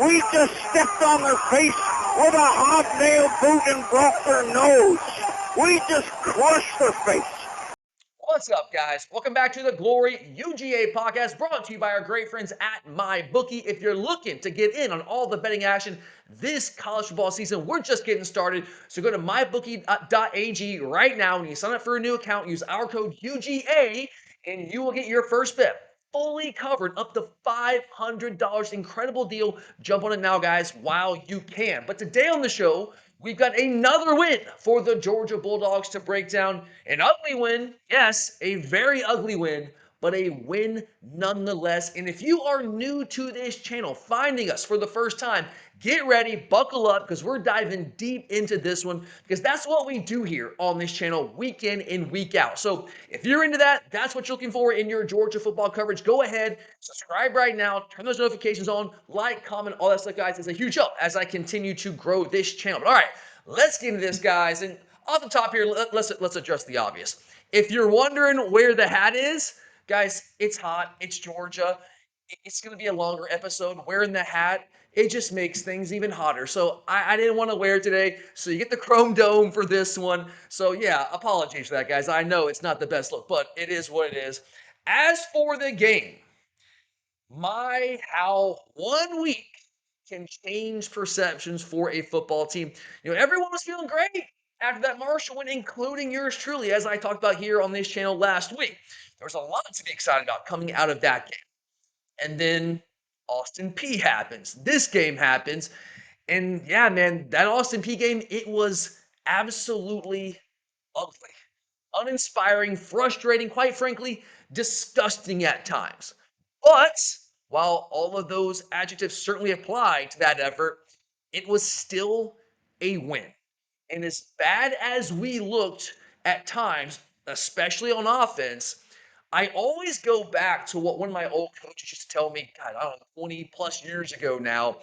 We just stepped on their face with a hobnail boot and broke their nose. We just crushed their face. What's up, guys? Welcome back to the Glory UGA podcast, brought to you by our great friends at MyBookie. If you're looking to get in on all the betting action this college football season, we're just getting started. So go to mybookie.ag right now. When you sign up for a new account, use our code UGA, and you will get your first bet fully covered up to $500. Incredible deal. Jump on it now, guys, while you can. But today on the show, we've got another win for the Georgia Bulldogs to break down. An ugly win, yes, a very ugly win, but a win nonetheless. And if you are new to this channel, finding us for the first time, get ready, buckle up, because we're diving deep into this one, because that's what we do here on this channel week in and week out. So if you're into that, that's what you're looking for in your Georgia football coverage, go ahead, subscribe right now, turn those notifications on, like, comment, all that stuff, guys. It's a huge help as I continue to grow this channel. But all right, let's get into this, guys. And off the top here, let's address the obvious. If you're wondering where the hat is, guys, it's hot. It's Georgia. It's going to be a longer episode. Wearing the hat, it just makes things even hotter. So I didn't want to wear it today. So you get the chrome dome for this one. So yeah, apologies for that, guys. I know it's not the best look, but it is what it is. As for the game, how 1 week can change perceptions for a football team. You know, everyone was feeling great after that Marshall win, including yours truly, as I talked about here on this channel last week. There was a lot to be excited about coming out of that game. And then Austin Peay happens. This game happens. And yeah, man, that Austin Peay game, it was absolutely ugly, uninspiring, frustrating, quite frankly, disgusting at times. But while all of those adjectives certainly apply to that effort, it was still a win. And as bad as we looked at times, especially on offense, I always go back to what one of my old coaches used to tell me, God, I don't know, 20 plus years ago now.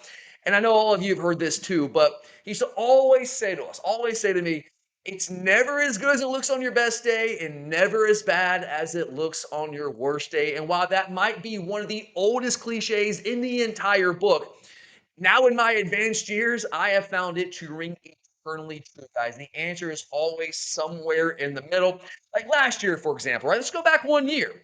And I know all of you have heard this too, but he used to always say to me, it's never as good as it looks on your best day and never as bad as it looks on your worst day. And while that might be one of the oldest cliches in the entire book, now in my advanced years, I have found it to ring eternally true, guys. The answer is always somewhere in the middle. Like last year, for example, right? Let's go back 1 year.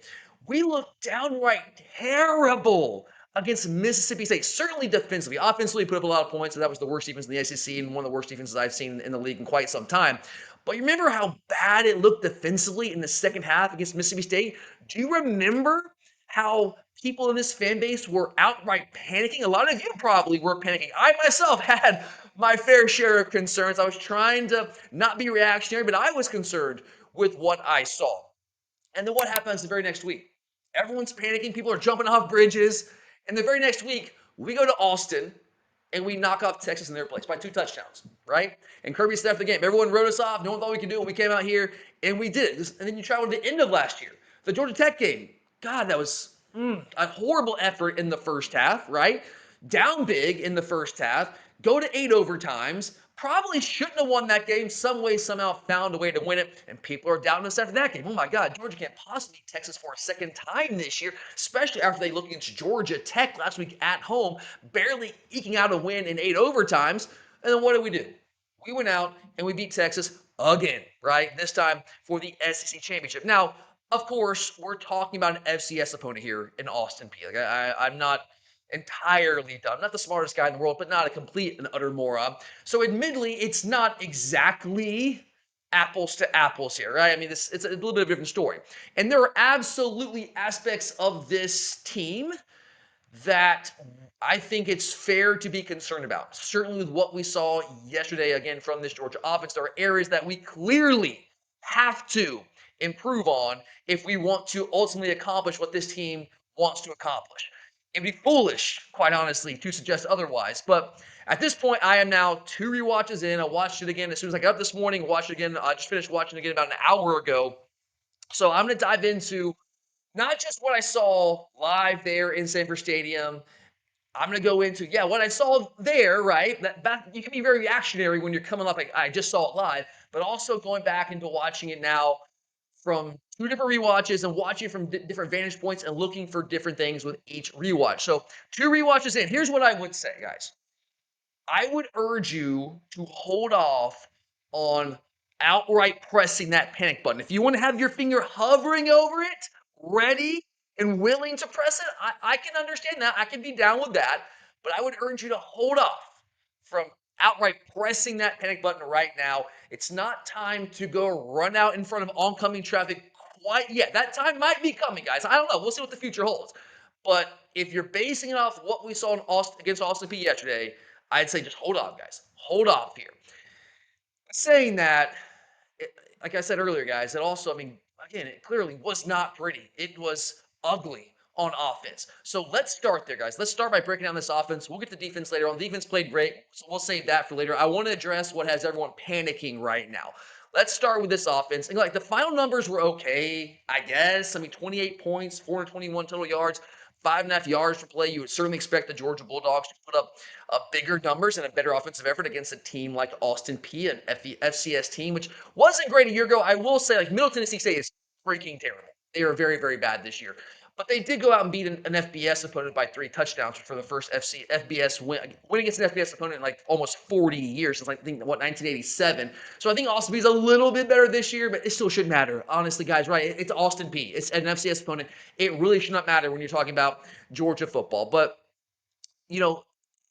We looked downright terrible against Mississippi State. Certainly defensively. Offensively, put up a lot of points, so that was the worst defense in the SEC and one of the worst defenses I've seen in the league in quite some time. But you remember how bad it looked defensively in the second half against Mississippi State? Do you remember how people in this fan base were outright panicking? A lot of you probably were panicking. I myself had my fair share of concerns. I was trying to not be reactionary, but I was concerned with what I saw. And then what happens the very next week? Everyone's panicking. People are jumping off bridges. And the very next week, we go to Austin and we knock off Texas in their place by 2 touchdowns, right? And Kirby said after the game, everyone wrote us off. No one thought we could do it. We came out here and we did it. And then you traveled to the end of last year, the Georgia Tech game. God, that was a horrible effort in the first half, right? Down big in the first half, go to 8 overtimes, probably shouldn't have won that game, some way, somehow found a way to win it, and people are doubting us after that game. Oh my God, Georgia can't possibly beat Texas for a second time this year, especially after they looked against Georgia Tech last week at home, barely eking out a win in 8 overtimes. And then what did? We went out and we beat Texas again, right? This time for the SEC championship. Now, of course, we're talking about an FCS opponent here in Austin Peay. Like I'm not entirely dumb, not the smartest guy in the world, but not a complete and utter moron. So admittedly, it's not exactly apples to apples here, right? I mean, it's a little bit of a different story. And there are absolutely aspects of this team that I think it's fair to be concerned about. Certainly with what we saw yesterday, again, from this Georgia offense, there are areas that we clearly have to improve on if we want to ultimately accomplish what this team wants to accomplish. It'd be foolish, quite honestly, to suggest otherwise. But at this point, I am now 2 rewatches in. I watched it again as soon as I got up this morning, watched it again. I just finished watching it again about an hour ago. So I'm going to dive into not just what I saw live there in Sanford Stadium. I'm going to go into, what I saw there, right? That you can be very reactionary when you're coming up, like, I just saw it live, but also going back into watching it now from two different rewatches and watching from different vantage points and looking for different things with each rewatch. So, two rewatches in. Here's what I would say, guys. I would urge you to hold off on outright pressing that panic button. If you want to have your finger hovering over it, ready and willing to press it, I can understand that. I can be down with that. But I would urge you to hold off from outright pressing that panic button right now. It's not time to go run out in front of oncoming traffic quite yet. That time might be coming, guys. I don't know. We'll see what the future holds. But if you're basing it off what we saw in against Austin Peay yesterday, I'd say just hold on, guys. Hold off here. Saying that, it, like I said earlier, guys, it also, I mean, again, it clearly was not pretty. It was ugly on offense. So let's start there, guys. Let's start by breaking down this offense. We'll get to defense later on. Defense played great, so we'll save that for later. I want to address what has everyone panicking right now. Let's start with this offense. And like the final numbers were okay, I guess. I mean, 28 points, 421 total yards, 5.5 yards per play. You would certainly expect the Georgia Bulldogs to put up bigger numbers and a better offensive effort against a team like Austin Peay, an FCS team, which wasn't great a year ago. I will say, like, Middle Tennessee State is freaking terrible. They are very, very bad this year. But they did go out and beat an FBS opponent by 3 touchdowns for the first FBS win against an FBS opponent in like almost 40 years. Since, like, I think, 1987. So I think Austin Peay is a little bit better this year, but it still shouldn't matter. Honestly, guys, right? It's Austin Peay. It's an FCS opponent. It really should not matter when you're talking about Georgia football. But, you know,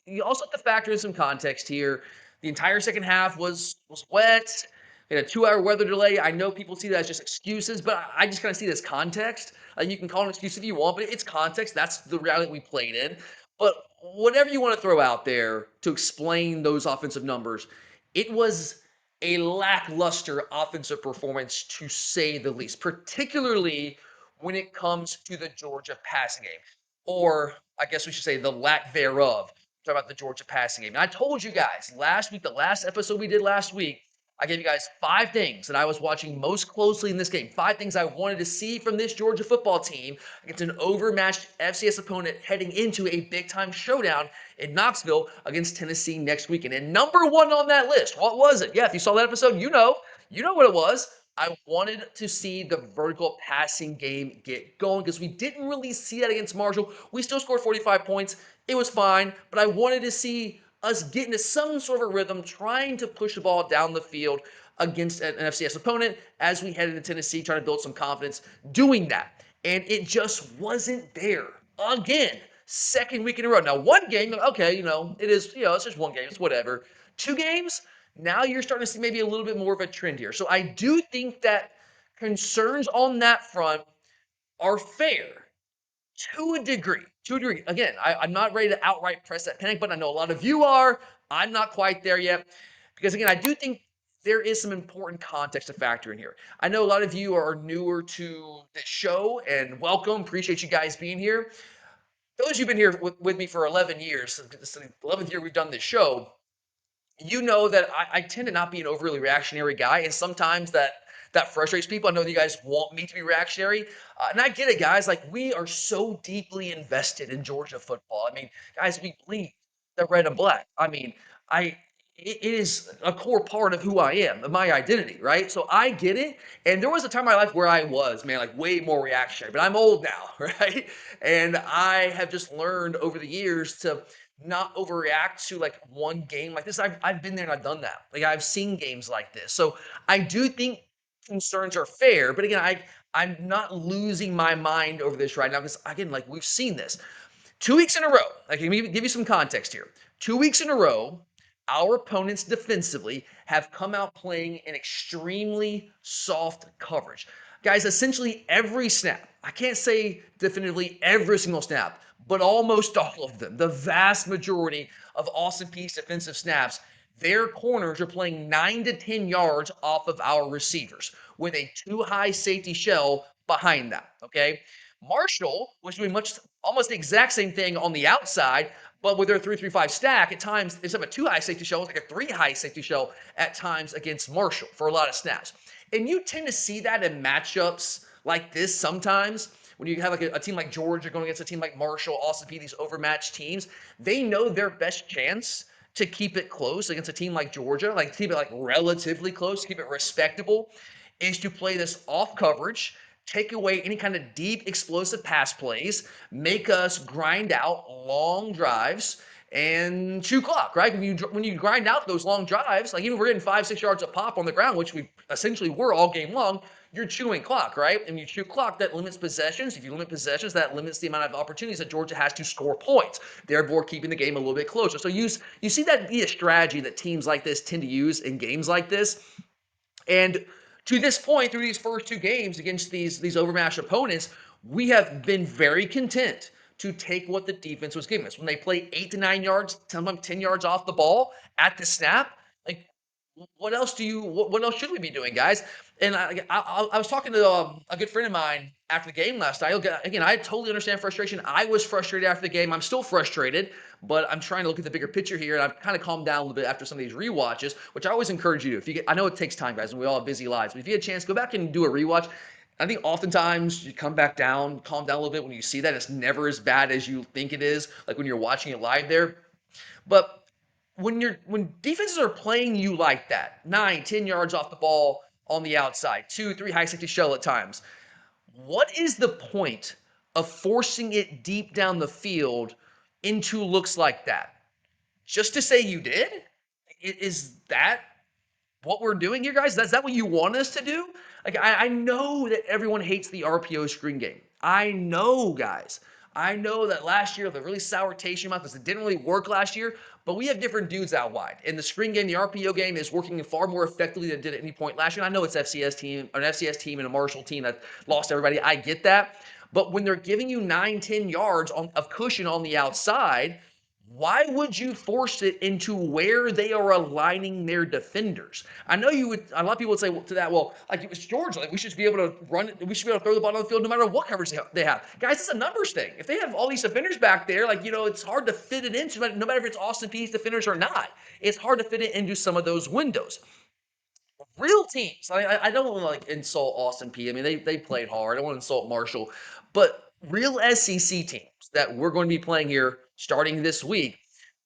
you also have to factor in some context here. The entire second half was wet. We had a 2-hour weather delay. I know people see that as just excuses, but I just kind of see this context. You can call it an excuse if you want, but it's context. That's the reality we played in. But whatever you want to throw out there to explain those offensive numbers, it was a lackluster offensive performance to say the least, particularly when it comes to the Georgia passing game, or I guess we should say the lack thereof. Talk about the Georgia passing game. And I told you guys last week, the last episode we did last week, I gave you guys 5 things that I was watching most closely in this game. 5 things I wanted to see from this Georgia football team against an overmatched FCS opponent heading into a big-time showdown in Knoxville against Tennessee next weekend. And number 1 on that list, what was it? Yeah, if you saw that episode, you know what it was. I wanted to see the vertical passing game get going because we didn't really see that against Marshall. We still scored 45 points. It was fine, but I wanted to see us get into some sort of a rhythm, trying to push the ball down the field against an FCS opponent as we head into Tennessee, trying to build some confidence doing that. And it just wasn't there. Again, second week in a row. Now, one game, okay, it is, it's just one game. It's whatever. 2 games, now you're starting to see maybe a little bit more of a trend here. So I do think that concerns on that front are fair. To a degree. Again, I'm not ready to outright press that panic button. I know a lot of you are. I'm not quite there yet. Because, again, I do think there is some important context to factor in here. I know a lot of you are newer to the show, and welcome. Appreciate you guys being here. Those who've been here with me for 11 years, this is the 11th year we've done this show, you know that I tend to not be an overly reactionary guy, and sometimes that frustrates people. I know that you guys want me to be reactionary, and I get it, guys. Like, we are so deeply invested in Georgia football. I mean, guys, we bleed the red and black. I mean, it is a core part of who I am, of my identity, right? So I get it. And there was a time in my life where I was, man, like way more reactionary, but I'm old now, right? And I have just learned over the years to not overreact to like one game like this. I've been there and I've done that. Like, I've seen games like this. So I do think concerns are fair, but again, I'm not losing my mind over this right now because, again, like, we've seen this 2 weeks in a row. Like, let me give you some context here. 2 weeks in a row, our opponents defensively have come out playing an extremely soft coverage. Guys, essentially every snap, I can't say definitively every single snap, but almost all of them, the vast majority of Austin Peay's defensive snaps, their corners are playing 9 to 10 yards off of our receivers with a too high safety shell behind that, okay? Marshall was doing almost the exact same thing on the outside, but with their 3-3-5 stack, at times, instead of a 2 high safety shell, it's like a 3 high safety shell at times against Marshall for a lot of snaps. And you tend to see that in matchups like this sometimes. When you have like a team like Georgia going against a team like Marshall, Austin Peay, these overmatched teams, they know their best chance to keep it close against a team like Georgia, like keep it like relatively close, keep it respectable, is to play this off coverage, take away any kind of deep, explosive pass plays, make us grind out long drives and chew clock, right? When you grind out those long drives, like even if we're getting 5-6 yards a pop on the ground, which we essentially were all game long, you're chewing clock, right? And you chew clock, that limits possessions. If you limit possessions, that limits the amount of opportunities that Georgia has to score points, therefore keeping the game a little bit closer. So you see that be a strategy that teams like this tend to use in games like this. And to this point, through these first two games against these overmatched opponents, we have been very content to take what the defense was giving us. When they play 8 to 9 yards, sometimes 10 yards off the ball at the snap, like what else should we be doing, guys? And I was talking to a good friend of mine after the game last night. Again, I totally understand frustration. I was frustrated after the game. I'm still frustrated, but I'm trying to look at the bigger picture here, and I've kind of calmed down a little bit after some of these rewatches, which I always encourage you to. I know it takes time, guys, and we all have busy lives, but if you get a chance, go back and do a rewatch. I think oftentimes you come back down, calm down a little bit when you see that. It's never as bad as you think it is, like when you're watching it live there. But when defenses are playing you like that, 9, 10 yards off the ball on the outside, 2, 3 high safety shell at times, what is the point of forcing it deep down the field into looks like that? Just to say you did? Is that what we're doing here, guys? Is that what you want us to do? Like, I know that everyone hates the RPO screen game. I know, guys. I know that last year, the really sour taste in your mouth, because it didn't really work last year, but we have different dudes out wide. In the screen game, the RPO game is working far more effectively than it did at any point last year. And I know it's an FCS team and a Marshall team that lost everybody. I get that. But when they're giving you 9, 10 yards of cushion on the outside, why would you force it into where they are aligning their defenders? I know you would. A lot of people would say to that, well, like it was Georgia, like we should be able to run it. We should be able to throw the ball on the field no matter what coverage they have. Guys, it's a numbers thing. If they have all these defenders back there, like it's hard to fit it into. No matter if it's Austin Peay's defenders or not, it's hard to fit it into some of those windows. Real teams. I don't want to like insult Austin Peay. I mean, they played hard. I don't want to insult Marshall, but real SEC teams that we're going to be playing here starting this week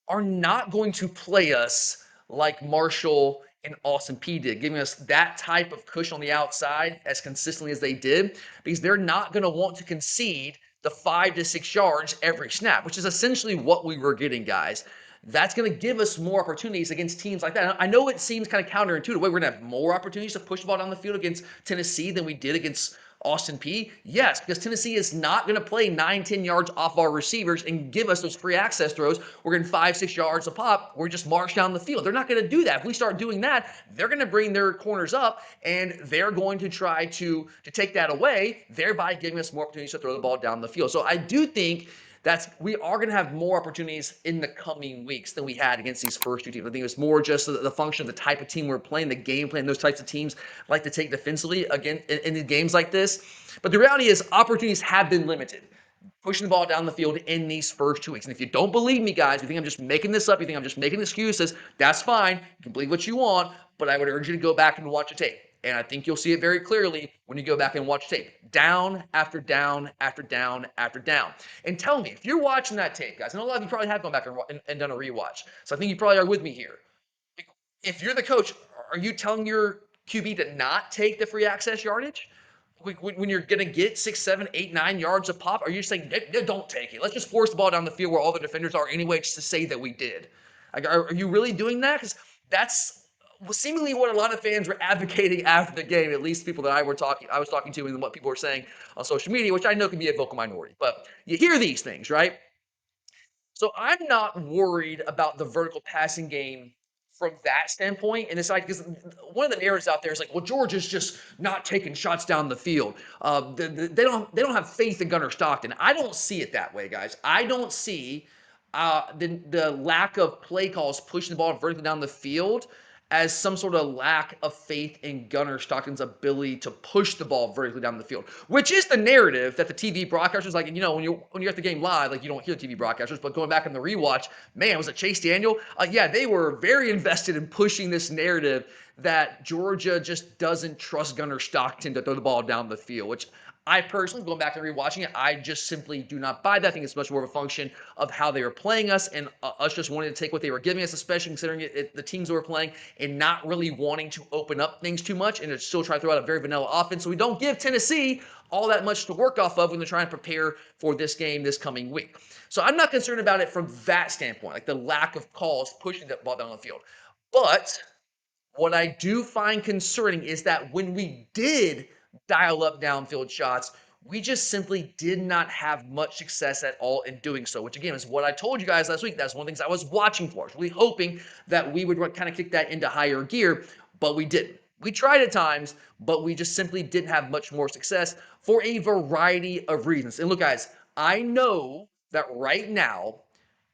are not going to play us like Marshall and Austin Peay did, giving us that type of cushion on the outside as consistently as they did, because they're not going to want to concede the 5 to 6 yards every snap, which is essentially what we were getting, guys. That's going to give us more opportunities against teams like that. I know it seems kind of counterintuitive. Wait, we're going to have more opportunities to push the ball down the field against Tennessee than we did against Austin Peay? Yes, because Tennessee is not going to play 9, 10 yards off our receivers and give us those free access throws. We're getting 5, 6 yards a pop. We're just march down the field. They're not going to do that. If we start doing that, they're going to bring their corners up, and they're going to try to take that away, thereby giving us more opportunities to throw the ball down the field. So I do think we are going to have more opportunities in the coming weeks than we had against these first two teams. I think it's more just the function of the type of team we're playing, the game plan. Those types of teams like to take defensively again in games like this. But the reality is opportunities have been limited, pushing the ball down the field in these first 2 weeks. And if you don't believe me, guys, you think I'm just making this up, you think I'm just making excuses, that's fine. You can believe what you want, but I would urge you to go back and watch the tape. And I think you'll see it very clearly when you go back and watch tape. Down after down after down after down. And tell me, if you're watching that tape, guys, I know a lot of you probably have gone back and done a rewatch. So I think you probably are with me here. If you're the coach, are you telling your QB to not take the free access yardage? When you're going to get 6, 7, 8, 9 yards of pop, are you saying, don't take it? Let's just force the ball down the field where all the defenders are anyway, just to say that we did. Like, are you really doing that? Because that's seemingly what a lot of fans were advocating after the game, at least people that I was talking to, and what people were saying on social media, which I know can be a vocal minority. But you hear these things, right? So I'm not worried about the vertical passing game from that standpoint. And it's like, because one of the narratives out there is like, well, Georgia's just not taking shots down the field. They don't have faith in Gunnar Stockton. I don't see it that way, guys. I don't see the lack of play calls pushing the ball vertically down the field as some sort of lack of faith in Gunnar Stockton's ability to push the ball vertically down the field, which is the narrative that the TV broadcasters, like, when you're at the game live, like, you don't hear the TV broadcasters, but going back in the rewatch, man, was it Chase Daniel? Yeah, they were very invested in pushing this narrative that Georgia just doesn't trust Gunnar Stockton to throw the ball down the field, which I personally, going back and rewatching it, I just simply do not buy that. I think it's much more of a function of how they were playing us and us just wanting to take what they were giving us, especially considering the teams that were playing and not really wanting to open up things too much and to still try to throw out a very vanilla offense. So we don't give Tennessee all that much to work off of when they're trying to prepare for this game this coming week. So I'm not concerned about it from that standpoint, like the lack of calls pushing that ball down the field. But what I do find concerning is that when we did dial up downfield shots, we just simply did not have much success at all in doing so, which again is what I told you guys last week. That's one of the things I was watching for. I was really hoping that we would kind of kick that into higher gear, but we didn't. We tried at times, but we just simply didn't have much more success for a variety of reasons. And look, guys, I know that right now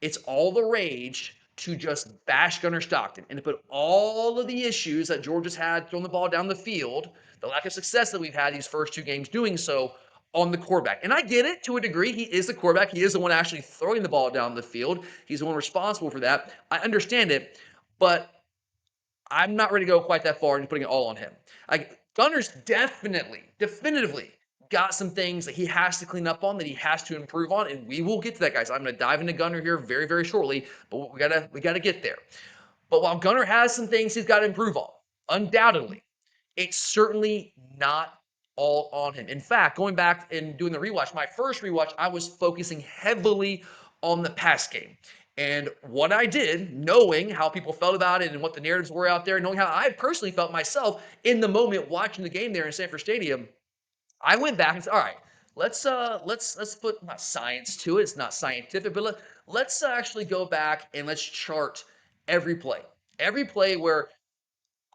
it's all the rage to just bash Gunnar Stockton and to put all of the issues that Georgia's had throwing the ball down the field, the lack of success that we've had these first two games doing so, on the quarterback. And I get it to a degree. He is the quarterback. He is the one actually throwing the ball down the field. He's the one responsible for that. I understand it, but I'm not ready to go quite that far and putting it all on him. Like Gunner's definitively got some things that he has to clean up on, that he has to improve on, and we will get to that, guys. I'm going to dive into Gunner here very, very shortly, but we gotta get there. But while Gunner has some things he's got to improve on, undoubtedly, it's certainly not all on him. In fact, going back and doing the rewatch, my first rewatch, I was focusing heavily on the pass game. And what I did, knowing how people felt about it and what the narratives were out there, knowing how I personally felt myself in the moment watching the game there in Sanford Stadium, I went back and said, all right, let's put not science to it. It's not scientific, but let's actually go back and let's chart every play. Every play where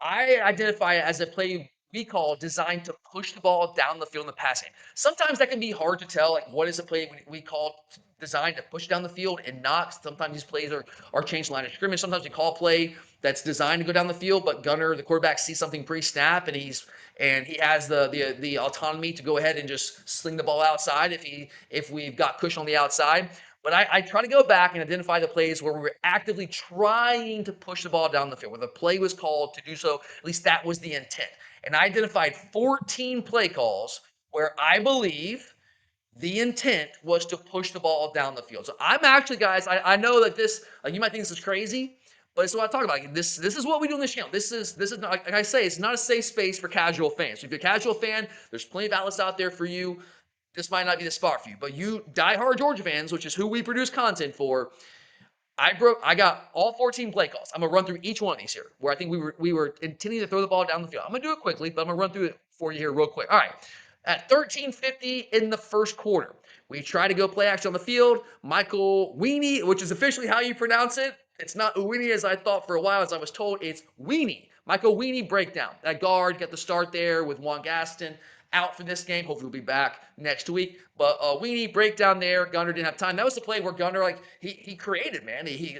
I identify it as a play we call designed to push the ball down the field in the passing. Sometimes that can be hard to tell, like what is a play we call designed to push down the field and not. Sometimes these plays are changed line of scrimmage. Sometimes we call a play that's designed to go down the field, but Gunner, the quarterback, sees something pre-snap and he has the autonomy to go ahead and just sling the ball outside if we've got cushion on the outside. But I try to go back and identify the plays where we were actively trying to push the ball down the field, where the play was called to do so. At least that was the intent. And I identified 14 play calls where I believe the intent was to push the ball down the field. So I'm actually, guys, I know that this, like you might think this is crazy, but it's what I talk about. This is what we do on this channel. This is not, like I say, it's not a safe space for casual fans. So if you're a casual fan, there's plenty of outlets out there for you. This might not be the spot for you, but you diehard Georgia fans, which is who we produce content for, I got all 14 play calls. I'm gonna run through each one of these here, where I think we were intending to throw the ball down the field. I'm gonna do it quickly, but I'm gonna run through it for you here real quick. All right. At 13:50 in the first quarter, we try to go play action on the field. Michael Weenie, which is officially how you pronounce it. It's not Weenie as I thought for a while, as I was told. It's Weenie. Michael Weenie breakdown. That guard got the start there with Juan Gaston out for this game. Hopefully, he'll be back next week. But Weenie breakdown there. Gunner didn't have time. That was the play where Gunner, like, he created, man. He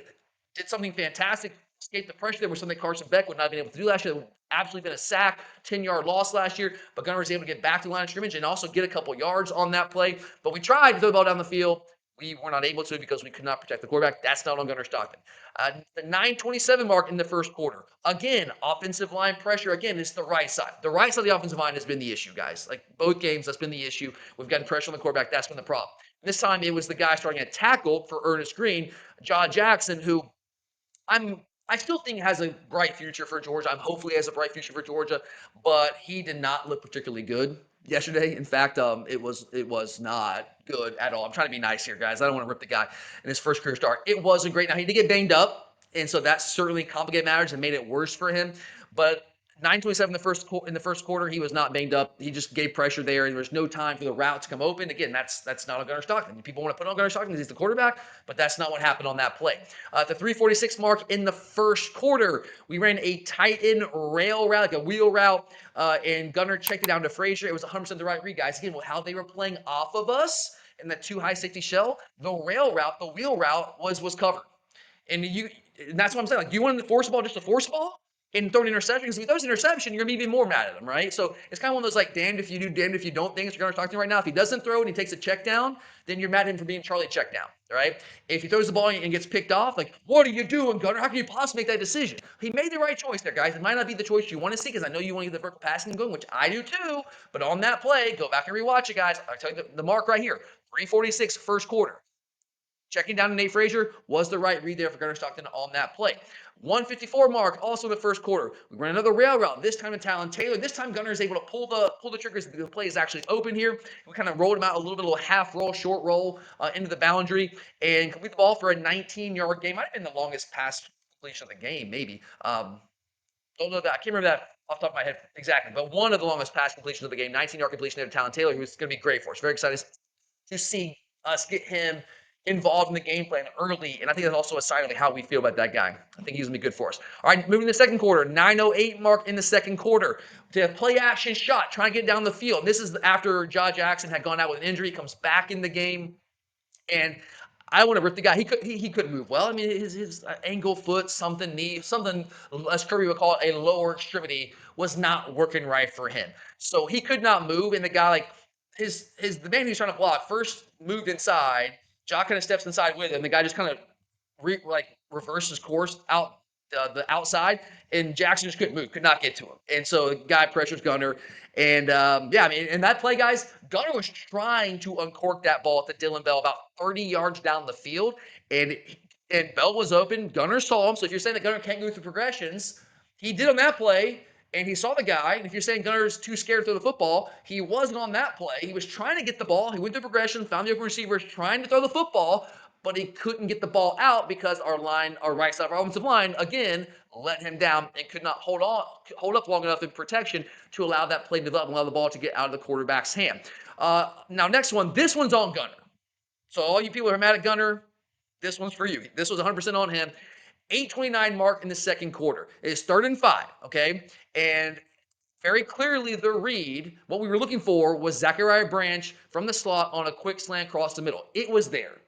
did something fantastic, escaped the pressure there, was something Carson Beck would not have been able to do last year. It would absolutely been a sack, 10-yard loss last year. But Gunner was able to get back to the line of scrimmage and also get a couple yards on that play. But we tried to throw the ball down the field. We were not able to because we could not protect the quarterback. That's not on Gunnar Stockton. The 9:27 mark in the first quarter. Again, offensive line pressure. Again, it's the right side. The right side of the offensive line has been the issue, guys. Like both games, that's been the issue. We've gotten pressure on the quarterback. That's been the problem. This time it was the guy starting a tackle for Ernest Green, John Jackson, who I still think has a bright future for Georgia. I'm hopefully has a bright future for Georgia, but he did not look particularly good yesterday. In fact, it was not good at all. I'm trying to be nice here, guys. I don't want to rip the guy in his first career start. It wasn't great. Now he did get banged up, and so that certainly complicated matters and made it worse for him. But 9:27 in the first quarter, he was not banged up. He just gave pressure there, and there was no time for the route to come open. Again, that's not on Gunnar Stockton. People want to put on Gunnar Stockton because he's the quarterback, but that's not what happened on that play. At the 3:46 mark in the first quarter, we ran a tight end rail route, like a wheel route, and Gunnar checked it down to Frazier. It was 100% the right read, guys. Again, how they were playing off of us in that two high safety shell, the rail route, the wheel route was covered. And that's what I'm saying. Like, do you want to force the ball just to force the ball? and throw an interception, because if he throws an interception, you're going to be even more mad at him, right? So it's kind of one of those like damned if you do, damned if you don't things. You're going to talk to him right now. If he doesn't throw and he takes a check down, then you're mad at him for being Charlie check down, right? If he throws the ball and gets picked off, like, what are you doing, Gunnar? How can you possibly make that decision? He made the right choice there, guys. It might not be the choice you want to see, because I know you want to get the vertical passing going, which I do too. But on that play, go back and rewatch it, guys. I'll tell you the mark right here, 3:46 first quarter. Checking down to Nate Frazier was the right read there for Gunnar Stockton on that play. 154 mark, also in the first quarter. We ran another rail route, this time to Talon Taylor. This time Gunnar is able to pull the triggers. The play is actually open here. We kind of rolled him out a little bit of a half roll, short roll into the boundary, and complete the ball for a 19-yard gain. Might have been the longest pass completion of the game, maybe. Don't know that. I can't remember that off the top of my head exactly, but one of the longest pass completions of the game, 19-yard completion there to Talon Taylor, who's going to be great for us. Very excited to see us get him involved in the game plan early, and I think that's also a sign of how we feel about that guy. I think he's going to be good for us. All right, moving to the second quarter, 9:08 mark in the second quarter. To play action shot, trying to get down the field. And this is after Jaw Jackson had gone out with an injury, comes back in the game, and I want to rip the guy. He couldn't move well. I mean, his ankle, foot, something, knee, something, as Kirby would call it, a lower extremity was not working right for him. So he could not move, and the guy, like, the man who's trying to block first moved inside. Jock kind of steps inside with him. The guy just kind of reverses course out the outside, and Jackson just couldn't move, could not get to him. And so the guy pressures Gunnar. And yeah, I mean, in that play, guys, Gunnar was trying to uncork that ball to Dylan Bell about 30 yards down the field, and Bell was open. Gunnar saw him. So if you're saying that Gunnar can't go through progressions, he did on that play. And he saw the guy, and if you're saying Gunner's too scared to throw the football, he wasn't on that play. He was trying to get the ball. He went through progression, found the open receivers, trying to throw the football, but he couldn't get the ball out because our right side of our offensive line, again, let him down and could not hold up long enough in protection to allow that play to develop and allow the ball to get out of the quarterback's hand. Now, next one. This one's on Gunnar. So all you people who are mad at Gunnar, this one's for you. This was 100% on him. 8:29 mark in the second quarter. It's 3rd and 5, okay? And very clearly the read, what we were looking for was Zachariah Branch from the slot on a quick slant across the middle. It was there.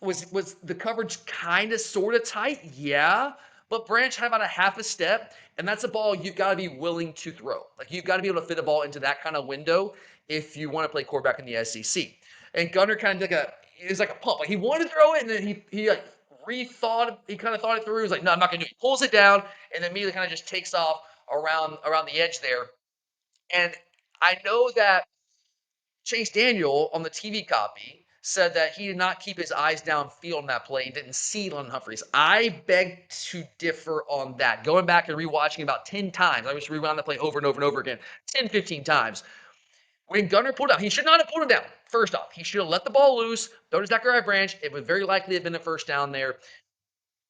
Was the coverage kind of sort of tight? Yeah. But Branch had about a half a step, and that's a ball you've got to be willing to throw. Like, you've got to be able to fit a ball into that kind of window if you want to play quarterback in the SEC. And Gunnar kind of it's like a pump. Like, he wanted to throw it, and then he like rethought. He kind of thought it through. He was like, no, I'm not going to do it. He pulls it down, and then immediately kind of just takes off around the edge there. And I know that Chase Daniel on the TV copy said that he did not keep his eyes downfield in that play and didn't see London Humphreys. I beg to differ on that. Going back and rewatching about 10 times, I just rewound the play over and over and over again, 10, 15 times. When Gunnar pulled out, he should not have pulled him down. First off, he should have let the ball loose, throw to Zachariah Branch. It would very likely have been a first down there.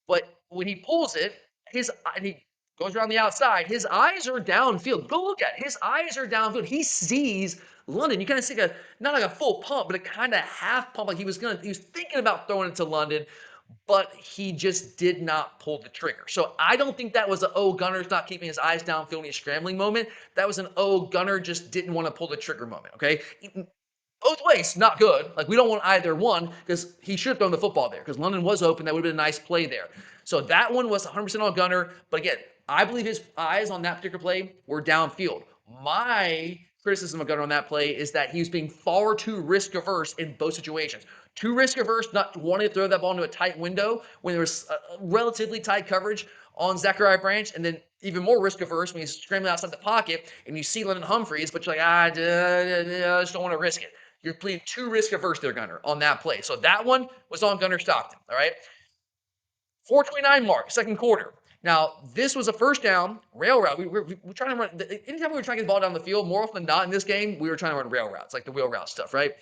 But when he pulls it, and he goes around the outside, his eyes are downfield. Go look at it. His eyes are downfield. He sees London. You kind of see not like a full pump, but a kind of half pump. Like he was thinking about throwing it to London, but he just did not pull the trigger. So I don't think that was Gunnar's not keeping his eyes downfield in a scrambling moment. That was Gunnar just didn't want to pull the trigger moment, okay? Both ways, not good. Like, we don't want either one, because he should have thrown the football there, because London was open. That would have been a nice play there. So that one was 100% on Gunnar. But again, I believe his eyes on that particular play were downfield. My criticism of Gunnar on that play is that he was being far too risk-averse in both situations. Too risk-averse, not wanting to throw that ball into a tight window when there was a relatively tight coverage on Zachariah Branch, and then even more risk-averse when he's scrambling outside the pocket and you see London Humphreys, but you're like, I just don't want to risk it. You're playing too risk-averse there, Gunnar, on that play. So that one was on Gunnar Stockton, all right? 4:29 mark, second quarter. Now, this was a first down rail route. We're trying to run. Anytime we were trying to get the ball down the field, more often than not in this game, we were trying to run rail routes, like the wheel route stuff, right?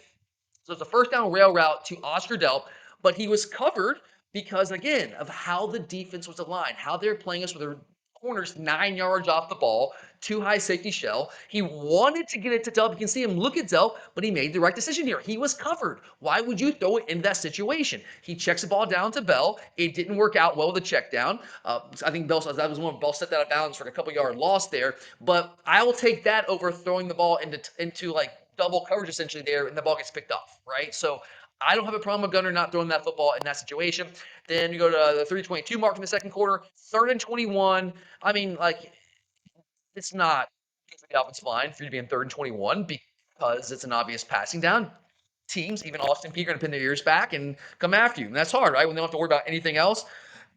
So it's a first down rail route to Oscar Delp, but he was covered because, again, of how the defense was aligned, how they're playing us with their corners 9 yards off the ball, too high safety shell. He wanted to get it to Delp. You can see him look at Delp, but he made the right decision here. He was covered. Why would you throw it in that situation? He checks the ball down to Bell. It didn't work out well with the check down. I think Bell that was one Bell stepped out of bounds for a couple yard loss there. But I will take that over throwing the ball into like double coverage essentially there, and the ball gets picked off, right? So I don't have a problem with Gunnar not throwing that football in that situation. Then you go to the 3:22 mark in the second quarter, 3rd and 21. I mean, like, it's not good for the offensive line for you to be in 3rd and 21 because it's an obvious passing down. Teams, even Austin Peay, are going to pin their ears back and come after you. And that's hard, right? When they don't have to worry about anything else.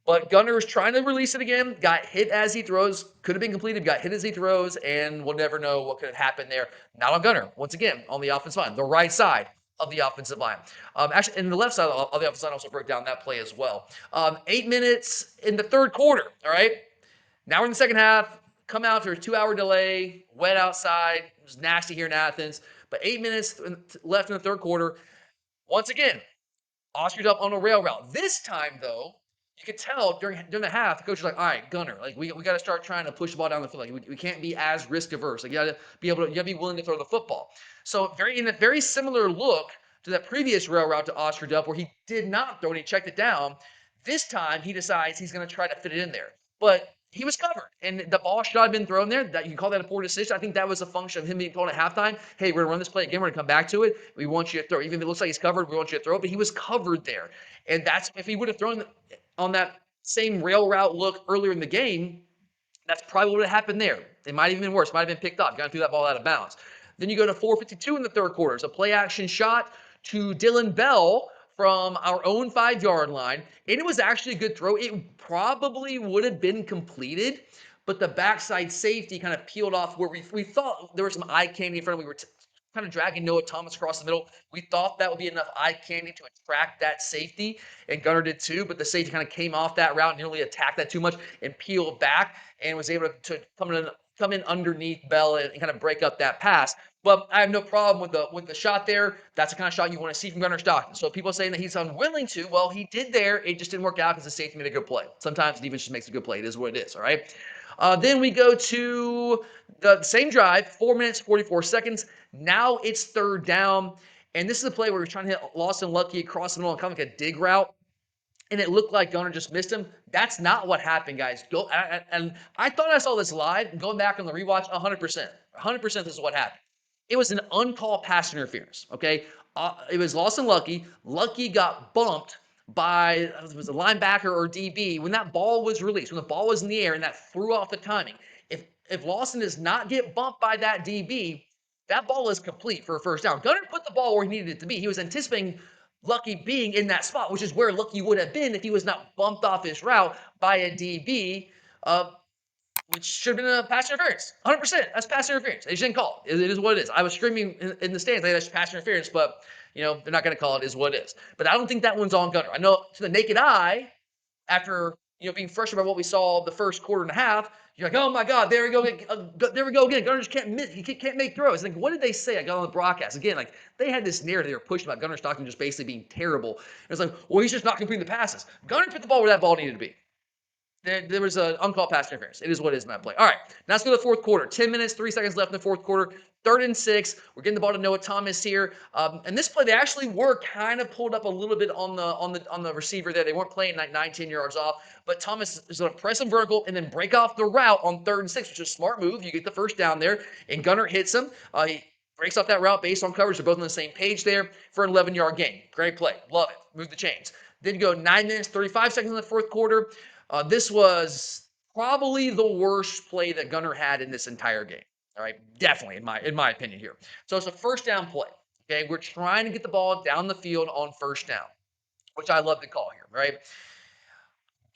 But Gunnar is trying to release it again. Got hit as he throws. Could have been completed. Got hit as he throws. And we'll never know what could have happened there. Not on Gunnar. Once again, on the offensive line. The right side of the offensive line. Actually, and the left side of the offensive line also broke down that play as well. 8 minutes in the third quarter. All right. Now we're in the second half. Come out after a 2-hour delay. Wet outside. It was nasty here in Athens. But 8 minutes left in the third quarter. Once again, Oscar's up on a rail route. This time, though, you could tell during the half, the coach was like, all right, Gunnar, like we got to start trying to push the ball down the field. Like we can't be as risk averse. Like you got to be willing to throw the football. So in a very similar look to that previous rail route to Oscar Duff, where he did not throw and he checked it down. This time he decides he's going to try to fit it in there, but he was covered, and the ball should have been thrown there. That you can call that a poor decision. I think that was a function of him being told at halftime, "Hey, we're gonna run this play again. We're gonna come back to it. We want you to throw. Even if it looks like he's covered, we want you to throw it." But he was covered there, and that's if he would have thrown on that same rail route look earlier in the game, that's probably what would have happened there. It might have even been worse. Might have been picked up. Got to throw that ball out of bounds. Then you go to 4:52 in the third quarter. It's a play action shot to Dylan Bell from our own 5-yard line. And it was actually a good throw. It probably would have been completed, but the backside safety kind of peeled off where we thought there was some eye candy in front of. We were kind of dragging Noah Thomas across the middle. We thought that would be enough eye candy to attract that safety, and Gunnar did too, but the safety kind of came off that route, nearly attacked that too much, and peeled back, and was able to come in underneath Bell and kind of break up that pass. But I have no problem with the shot there. That's the kind of shot you want to see from Gunnar Stockton. So people saying that he's unwilling to, well, he did there. It just didn't work out because the safety made a good play. Sometimes the defense just makes a good play. It is what it is, all right? Then we go to the same drive, 4 minutes, 44 seconds. Now it's third down. And this is a play where we're trying to hit Lawson Lucky across the middle and kind of like a dig route. And it looked like Gunnar just missed him. That's not what happened, guys. And I thought I saw this live. Going back on the rewatch, 100%. 100% this is what happened. It was an uncalled pass interference, okay? It was Lawson Lucky. Lucky got bumped by, it was a linebacker or DB when that ball was released, when the ball was in the air and that threw off the timing. If Lawson does not get bumped by that DB, that ball is complete for a first down. Gunnar put the ball where he needed it to be. He was anticipating Lucky being in that spot, which is where Lucky would have been if he was not bumped off his route by a DB, which should have been a pass interference. 100%. That's pass interference. They just didn't call it. It is what it is. I was screaming in the stands, like, that's pass interference, but, they're not going to call it. It is what it is. But I don't think that one's on Gunnar. I know to the naked eye, after, being frustrated by what we saw the first quarter and a half, you're like, oh my God, there we go again. Gunnar just can't miss. He can't make throws. Like, what did they say? I got on the broadcast again. Like, they had this narrative they were pushing about Gunnar Stockton just basically being terrible. And it's like, well, he's just not completing the passes. Gunnar put the ball where that ball needed to be. There was an uncalled pass interference. It is what it is in that play. All right, now let's go to the fourth quarter. 10 minutes, 3 seconds left in the fourth quarter. 3rd and 6. We're getting the ball to Noah Thomas here. And this play, they actually were kind of pulled up a little bit on the receiver there. They weren't playing like 9-10 yards off. But Thomas is going to press him vertical and then break off the route on 3rd and 6, which is a smart move. You get the first down there, and Gunnar hits him. He breaks off that route based on coverage. They're both on the same page there for an 11-yard gain. Great play. Love it. Move the chains. Then you go 9 minutes, 35 seconds in the fourth quarter. This was probably the worst play that Gunnar had in this entire game. All right, definitely in my opinion here. So it's a first down play. Okay, we're trying to get the ball down the field on first down, which I love to call here. Right,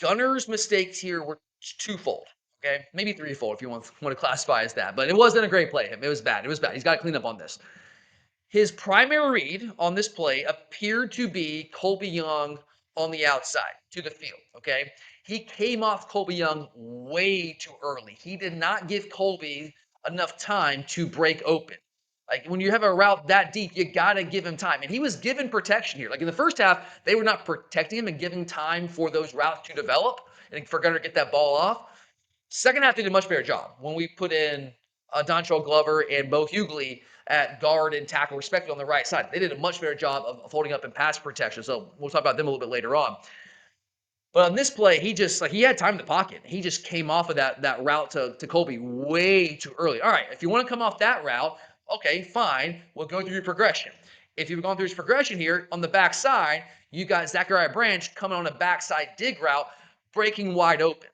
Gunnar's mistakes here were twofold. Okay, maybe threefold if you want to classify as that, but it wasn't a great play. It was bad. It was bad. He's got to clean up on this. His primary read on this play appeared to be Colby Young on the outside to the field. Okay. He came off Colby Young way too early. He did not give Colby enough time to break open. Like, when you have a route that deep, you got to give him time. And he was given protection here. Like, in the first half, they were not protecting him and giving time for those routes to develop and for Gunnar to get that ball off. Second half, they did a much better job when we put in Dontrell Glover and Bo Hughley at guard and tackle, respectively, on the right side. They did a much better job of holding up in pass protection. So we'll talk about them a little bit later on. But on this play, he had time in the pocket. He just came off of that route to Colby way too early. All right, if you want to come off that route, okay, fine. We'll go through your progression. If you've gone through his progression here on the backside, you got Zachariah Branch coming on a backside dig route, breaking wide open.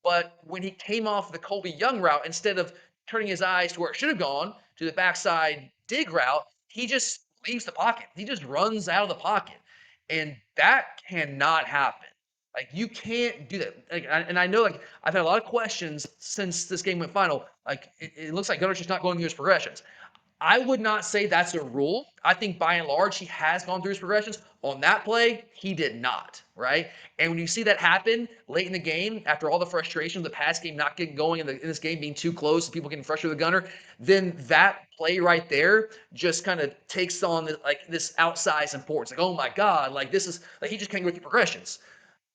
But when he came off the Colby Young route, instead of turning his eyes to where it should have gone, to the backside dig route, he just leaves the pocket. He just runs out of the pocket. And that cannot happen. Like, you can't do that. Like, and I know, like, I've had a lot of questions since this game went final. Like, it looks like Gunner's just not going through his progressions. I would not say that's a rule. I think by and large, he has gone through his progressions. On that play, he did not, right? And when you see that happen late in the game, after all the frustration of the pass game not getting going in this game being too close and people getting frustrated with Gunner, then that play right there just kind of takes on this outsized importance. Like, oh my God, like this is like he just can't go through progressions.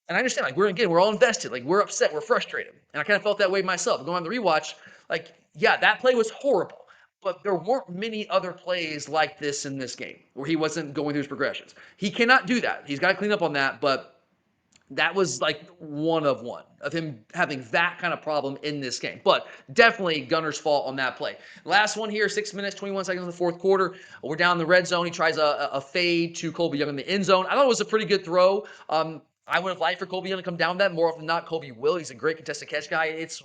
And I understand, like, we're all invested, like, we're upset, we're frustrated. And I kind of felt that way myself. Going on the rewatch, like, yeah, that play was horrible. But there weren't many other plays like this in this game where he wasn't going through his progressions. He cannot do that. He's got to clean up on that. But that was like one of him having that kind of problem in this game. But definitely Gunner's fault on that play. Last one here, 6 minutes, 21 seconds in the fourth quarter. We're down in the red zone. He tries a fade to Colby Young in the end zone. I thought it was a pretty good throw. I would have liked for Colby Young to come down with that. More often than not, Colby will. He's a great contested catch guy. It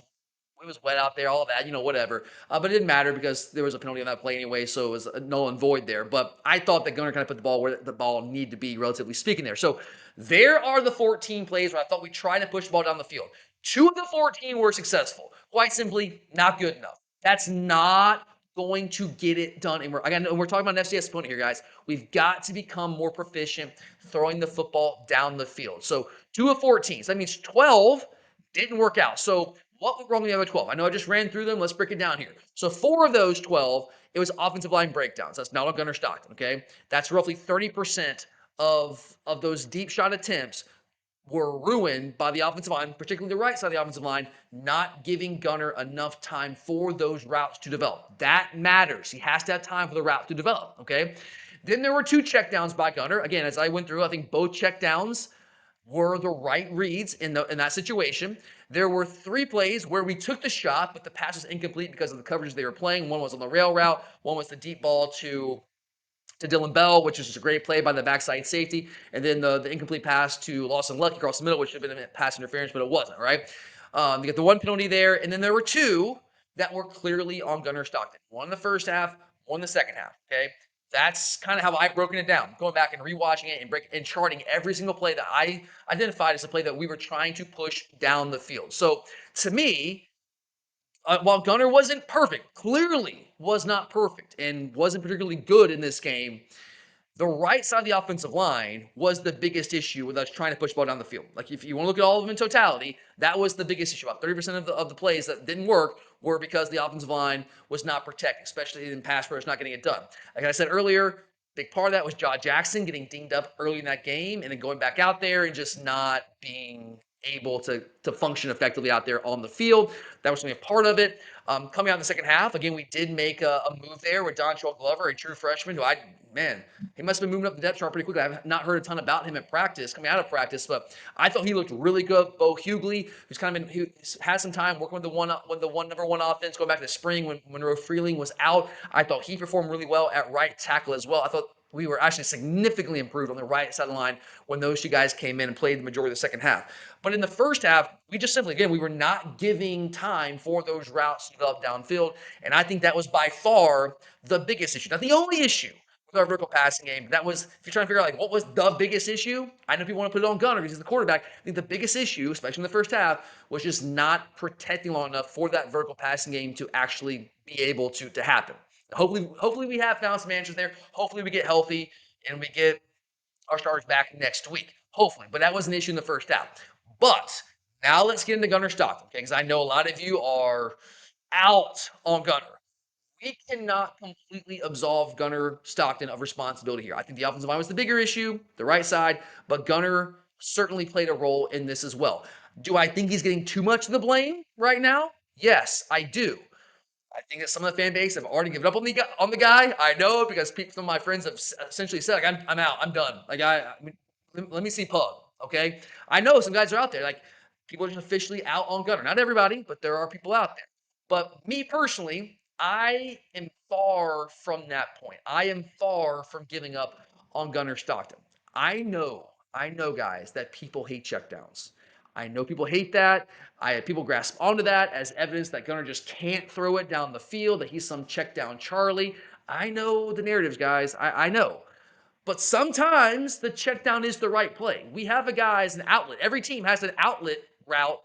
was wet out there, all of that, whatever. But it didn't matter because there was a penalty on that play anyway, so it was a null and void there. But I thought that Gunnar kind of put the ball where the ball needed to be, relatively speaking, there. So there are the 14 plays where I thought we tried to push the ball down the field. 2 of the 14 were successful. Quite simply, not good enough. That's not going to get it done. And we're talking about an FCS opponent here, guys. We've got to become more proficient throwing the football down the field. So 2 of 14. So that means 12 didn't work out. So what went wrong with the other 12? I know I just ran through them. Let's break it down here. So 4 of those 12, it was offensive line breakdowns. That's not on Gunnar Stockton, okay? That's roughly 30% of those deep shot attempts were ruined by the offensive line, particularly the right side of the offensive line, not giving Gunnar enough time for those routes to develop. That matters. He has to have time for the route to develop, okay? Then there were 2 checkdowns by Gunnar. Again, as I went through, I think both checkdowns were the right reads in that situation. There were 3 plays where we took the shot, but the pass was incomplete because of the coverage they were playing. One was on the rail route. One was the deep ball to Dylan Bell, which is just a great play by the backside safety. And then the incomplete pass to Lawson Lucky across the middle, which should have been a pass interference, but it wasn't, right? You get the 1 penalty there. And then there were 2 that were clearly on Gunnar Stockton. One in the first half, one in the second half, okay? That's kind of how I've broken it down, going back and rewatching it and charting every single play that I identified as a play that we were trying to push down the field. So to me, while Gunnar wasn't perfect, clearly was not perfect and wasn't particularly good in this game, the right side of the offensive line was the biggest issue with us trying to push the ball down the field. Like, if you want to look at all of them in totality, that was the biggest issue. About 30% of the plays that didn't work were because the offensive line was not protecting, especially in pass rush, not getting it done. Like I said earlier, big part of that was Jaw Jackson getting dinged up early in that game and then going back out there and just not being able to function effectively out there on the field. That was certainly a part of it. Coming out in the second half, again, we did make a move there with Dontrell Glover, a true freshman who he must have been moving up the depth chart pretty quickly. I've not heard a ton about him in practice, coming out of practice, but I thought he looked really good. Bo Hughley, who has some time working with the number one offense, going back to the spring when Monroe Freeling was out. I thought he performed really well at right tackle as well. I thought we were actually significantly improved on the right side of the line when those 2 guys came in and played the majority of the second half. But in the first half, we just simply, again, we were not giving time for those routes to develop downfield. And I think that was by far the biggest issue. Not the only issue with our vertical passing game. That was, if you're trying to figure out, like, what was the biggest issue? I know people want to put it on Gunnar because he's the quarterback. I think the biggest issue, especially in the first half, was just not protecting long enough for that vertical passing game to actually be able to happen. Hopefully we have found some answers there. Hopefully we get healthy and we get our starters back next week. Hopefully. But that was an issue in the first half. But now let's get into Gunnar Stockton, okay? Because I know a lot of you are out on Gunnar. We cannot completely absolve Gunnar Stockton of responsibility here. I think the offensive line was the bigger issue, the right side, but Gunnar certainly played a role in this as well. Do I think he's getting too much of the blame right now? Yes, I do. I think that some of the fan base have already given up on the guy. I know because some of my friends have essentially said, like, I'm out, I'm done. Like, I mean, let me see Pug, okay? I know some guys are out there, like, people are just officially out on Gunnar. Not everybody, but there are people out there. But me personally, I am far from that point. I am far from giving up on Gunnar Stockton. I know, guys, that people hate checkdowns. I know people hate that. People grasp onto that as evidence that Gunnar just can't throw it down the field, that he's some check down Charlie. I know the narratives, guys. I know. But sometimes the check down is the right play. We have a guy as an outlet. Every team has an outlet route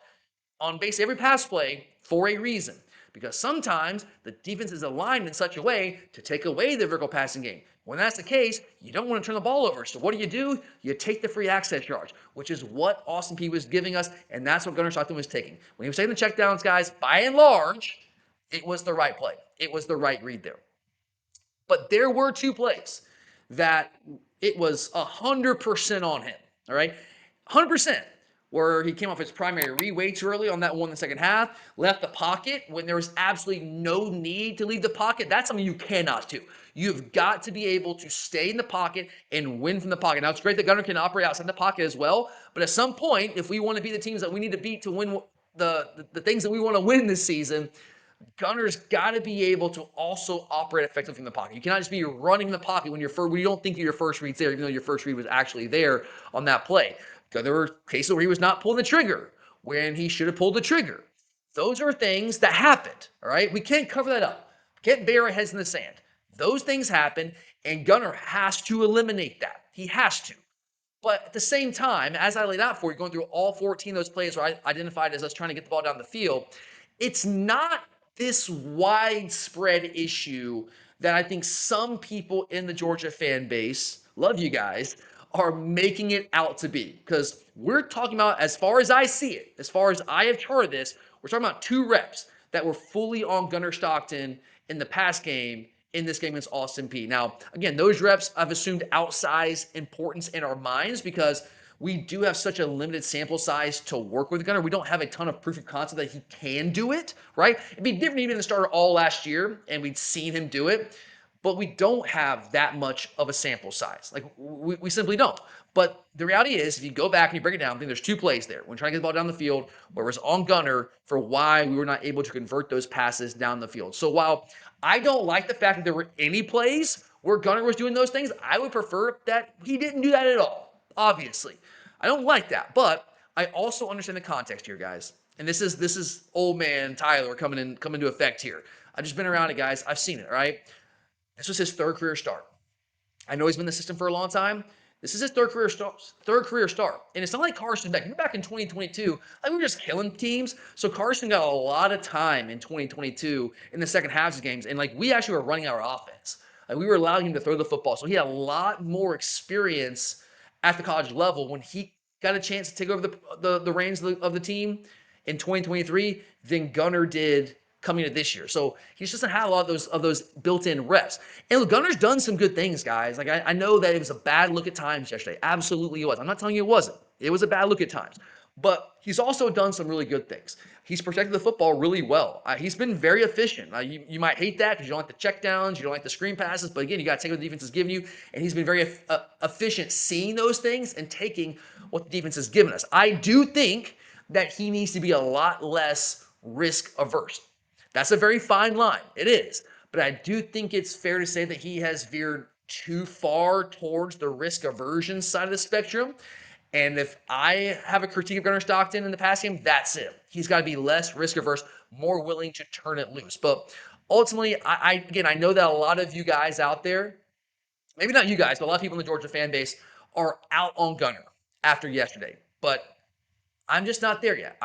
on base every pass play for a reason. Because sometimes the defense is aligned in such a way to take away the vertical passing game. When that's the case, you don't want to turn the ball over. So what do? You take the free access yards, which is what Austin Peay was giving us, and that's what Gunnar Stockton was taking. When he was taking the checkdowns, guys, by and large, it was the right play. It was the right read there. But there were two plays that it was 100% on him. All right, 100%. Where he came off his primary read way too early on that one in the second half, left the pocket when there was absolutely no need to leave the pocket. That's something you cannot do. You've got to be able to stay in the pocket and win from the pocket. Now, it's great that Gunnar can operate outside the pocket as well, but at some point, if we want to be the teams that we need to beat to win the things that we want to win this season, Gunner's got to be able to also operate effectively in the pocket. You cannot just be running the pocket when you don't think your first read's there, even though your first read was actually there on that play. There were cases where he was not pulling the trigger when he should have pulled the trigger. Those are things that happened. All right, we can't cover that up. Can't bury our heads in the sand. Those things happen, and Gunnar has to eliminate that. He has to. But at the same time, as I laid out for you, going through all 14 of those plays where I identified as us trying to get the ball down the field, it's not this widespread issue that I think some people in the Georgia fan base, love you guys, are making it out to be. Because we're talking about, as far as I see it, as far as I have charted this, we're talking about two reps that were fully on Gunnar Stockton in the pass game in this game against Austin Peay. Now, again, those reps I've assumed outsized importance in our minds because we do have such a limited sample size to work with Gunnar. We don't have a ton of proof of concept that he can do it, right? It'd be different even in the starter all last year, and we'd seen him do it, but we don't have that much of a sample size. Like, we simply don't. But the reality is, if you go back and you break it down, I think there's two plays there. When trying to get the ball down the field, where it was on Gunnar for why we were not able to convert those passes down the field. So while I don't like the fact that there were any plays where Gunnar was doing those things, I would prefer that he didn't do that at all, obviously. I don't like that, but I also understand the context here, guys. And this is old man Tyler coming into effect here. I've just been around it, guys. I've seen it, right? This was his third career start. I know he's been in the system for a long time. This is his third career start. And it's not like Carson back. You're back in 2022. Like, we were just killing teams. So Carson got a lot of time in 2022 in the second halves of games. And like, we actually were running our offense. Like, we were allowing him to throw the football. So he had a lot more experience at the college level when he got a chance to take over the reins of the team in 2023 than Gunnar did coming into this year. So he just doesn't have a lot of those built-in reps. And look, Gunner's done some good things, guys. Like, I know that it was a bad look at times yesterday. Absolutely it was. I'm not telling you it wasn't. It was a bad look at times. But he's also done some really good things. He's protected the football really well. He's been very efficient. You might hate that because you don't like the checkdowns, you don't like the screen passes, but again, you got to take what the defense is giving you, and he's been very efficient seeing those things and taking what the defense has given us. I do think that he needs to be a lot less risk averse. That's a very fine line. It is. But I do think it's fair to say that he has veered too far towards the risk aversion side of the spectrum. And if I have a critique of Gunnar Stockton in the past game, that's it. He's got to be less risk averse, more willing to turn it loose. But ultimately, I know that a lot of you guys out there, maybe not you guys, but a lot of people in the Georgia fan base are out on Gunnar after yesterday. But I'm just not there yet.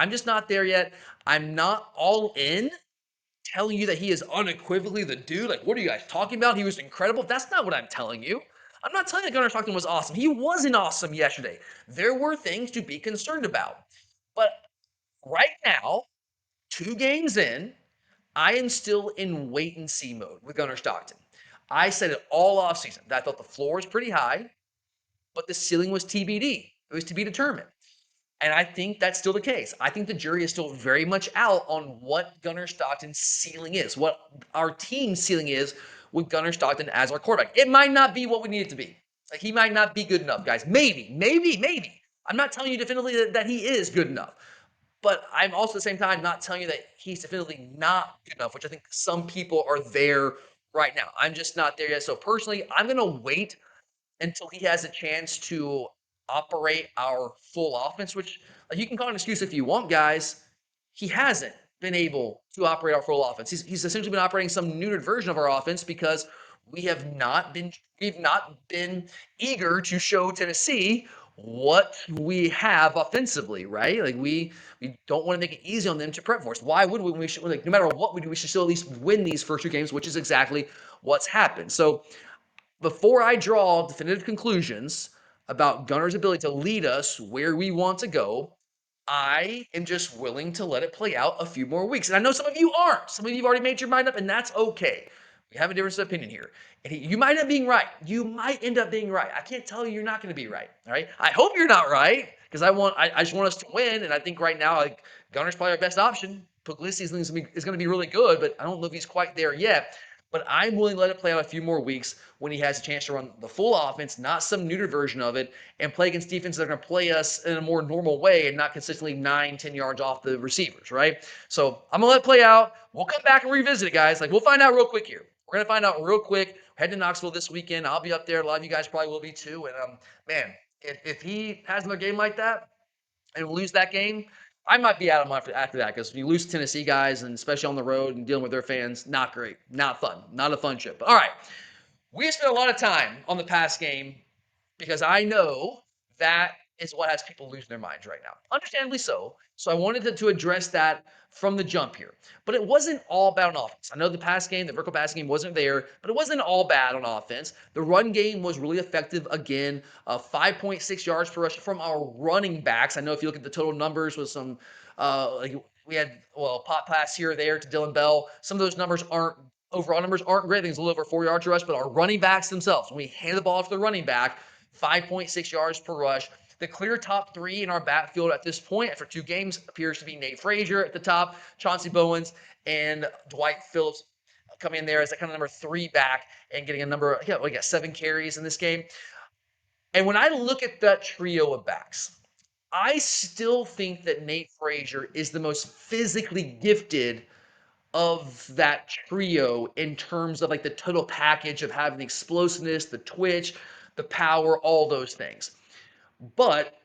I'm not all in telling you that he is unequivocally the dude. Like, what are you guys talking about? He was incredible. That's not what I'm telling you. I'm not telling you that Gunnar Stockton was awesome. He wasn't awesome yesterday. There were things to be concerned about. But right now, 2 games in, I am still in wait and see mode with Gunnar Stockton. I said it all offseason that I thought the floor was pretty high, but the ceiling was TBD. It was to be determined. And I think that's still the case. I think the jury is still very much out on what Gunnar Stockton's ceiling is, what our team's ceiling is with Gunnar Stockton as our quarterback. It might not be what we need it to be. Like, he might not be good enough, guys. Maybe. I'm not telling you definitively that he is good enough. But I'm also at the same time not telling you that he's definitively not good enough, which I think some people are there right now. I'm just not there yet. So personally, I'm going to wait until he has a chance to operate our full offense, which you can call it an excuse if you want, guys. He hasn't been able to operate our full offense. He's essentially been operating some neutered version of our offense because we've not been eager to show Tennessee what we have offensively, right? Like we don't want to make it easy on them to prep for us. Why would we? We should, like, no matter what we do, we should still at least win these first two games, which is exactly what's happened. So before I draw definitive conclusions about Gunner's ability to lead us where we want to go, I am just willing to let it play out a few more weeks. And I know some of you aren't. Some of you have already made your mind up, and that's okay. We have a difference of opinion here. And you might end up being right. You might end up being right. I can't tell you you're not going to be right. All right. I hope you're not right because I just want us to win. And I think right now, like, Gunner's probably our best option. Puglisi is going to be really good, but I don't know if he's quite there yet. But I'm willing to let it play out a few more weeks when he has a chance to run the full offense, not some neutered version of it, and play against defenses that are going to play us in a more normal way and not consistently 9-10 yards off the receivers, right? So I'm going to let it play out. We'll come back and revisit it, guys. Like, we'll find out real quick here. We're going to find out real quick. We're heading to Knoxville this weekend. I'll be up there. A lot of you guys probably will be too. And, man, if he has another game like that and lose that game, I might be out of after that because you lose Tennessee guys, and especially on the road and dealing with their fans, not great, not fun, not a fun trip. But all right, we spent a lot of time on the pass game because I know that is what has people losing their minds right now. Understandably so. So I wanted to address that from the jump here. But it wasn't all bad on offense. I know the pass game, the vertical pass game wasn't there, but it wasn't all bad on offense. The run game was really effective again. 5.6 yards per rush from our running backs. I know if you look at the total numbers with some, like we had, pop pass here or there to Dylan Bell. Some of those numbers overall numbers aren't great. I think it's a little over 4 yards per rush, but our running backs themselves, when we hand the ball to the running back, 5.6 yards per rush. The clear top three in our backfield at this point after two games appears to be Nate Frazier at the top, Chauncey Bowens, and Dwight Phillips coming in there as a kind of number three back and getting a number, we got 7 carries in this game. And when I look at that trio of backs, I still think that Nate Frazier is the most physically gifted of that trio in terms of like the total package of having the explosiveness, the twitch, the power, all those things. But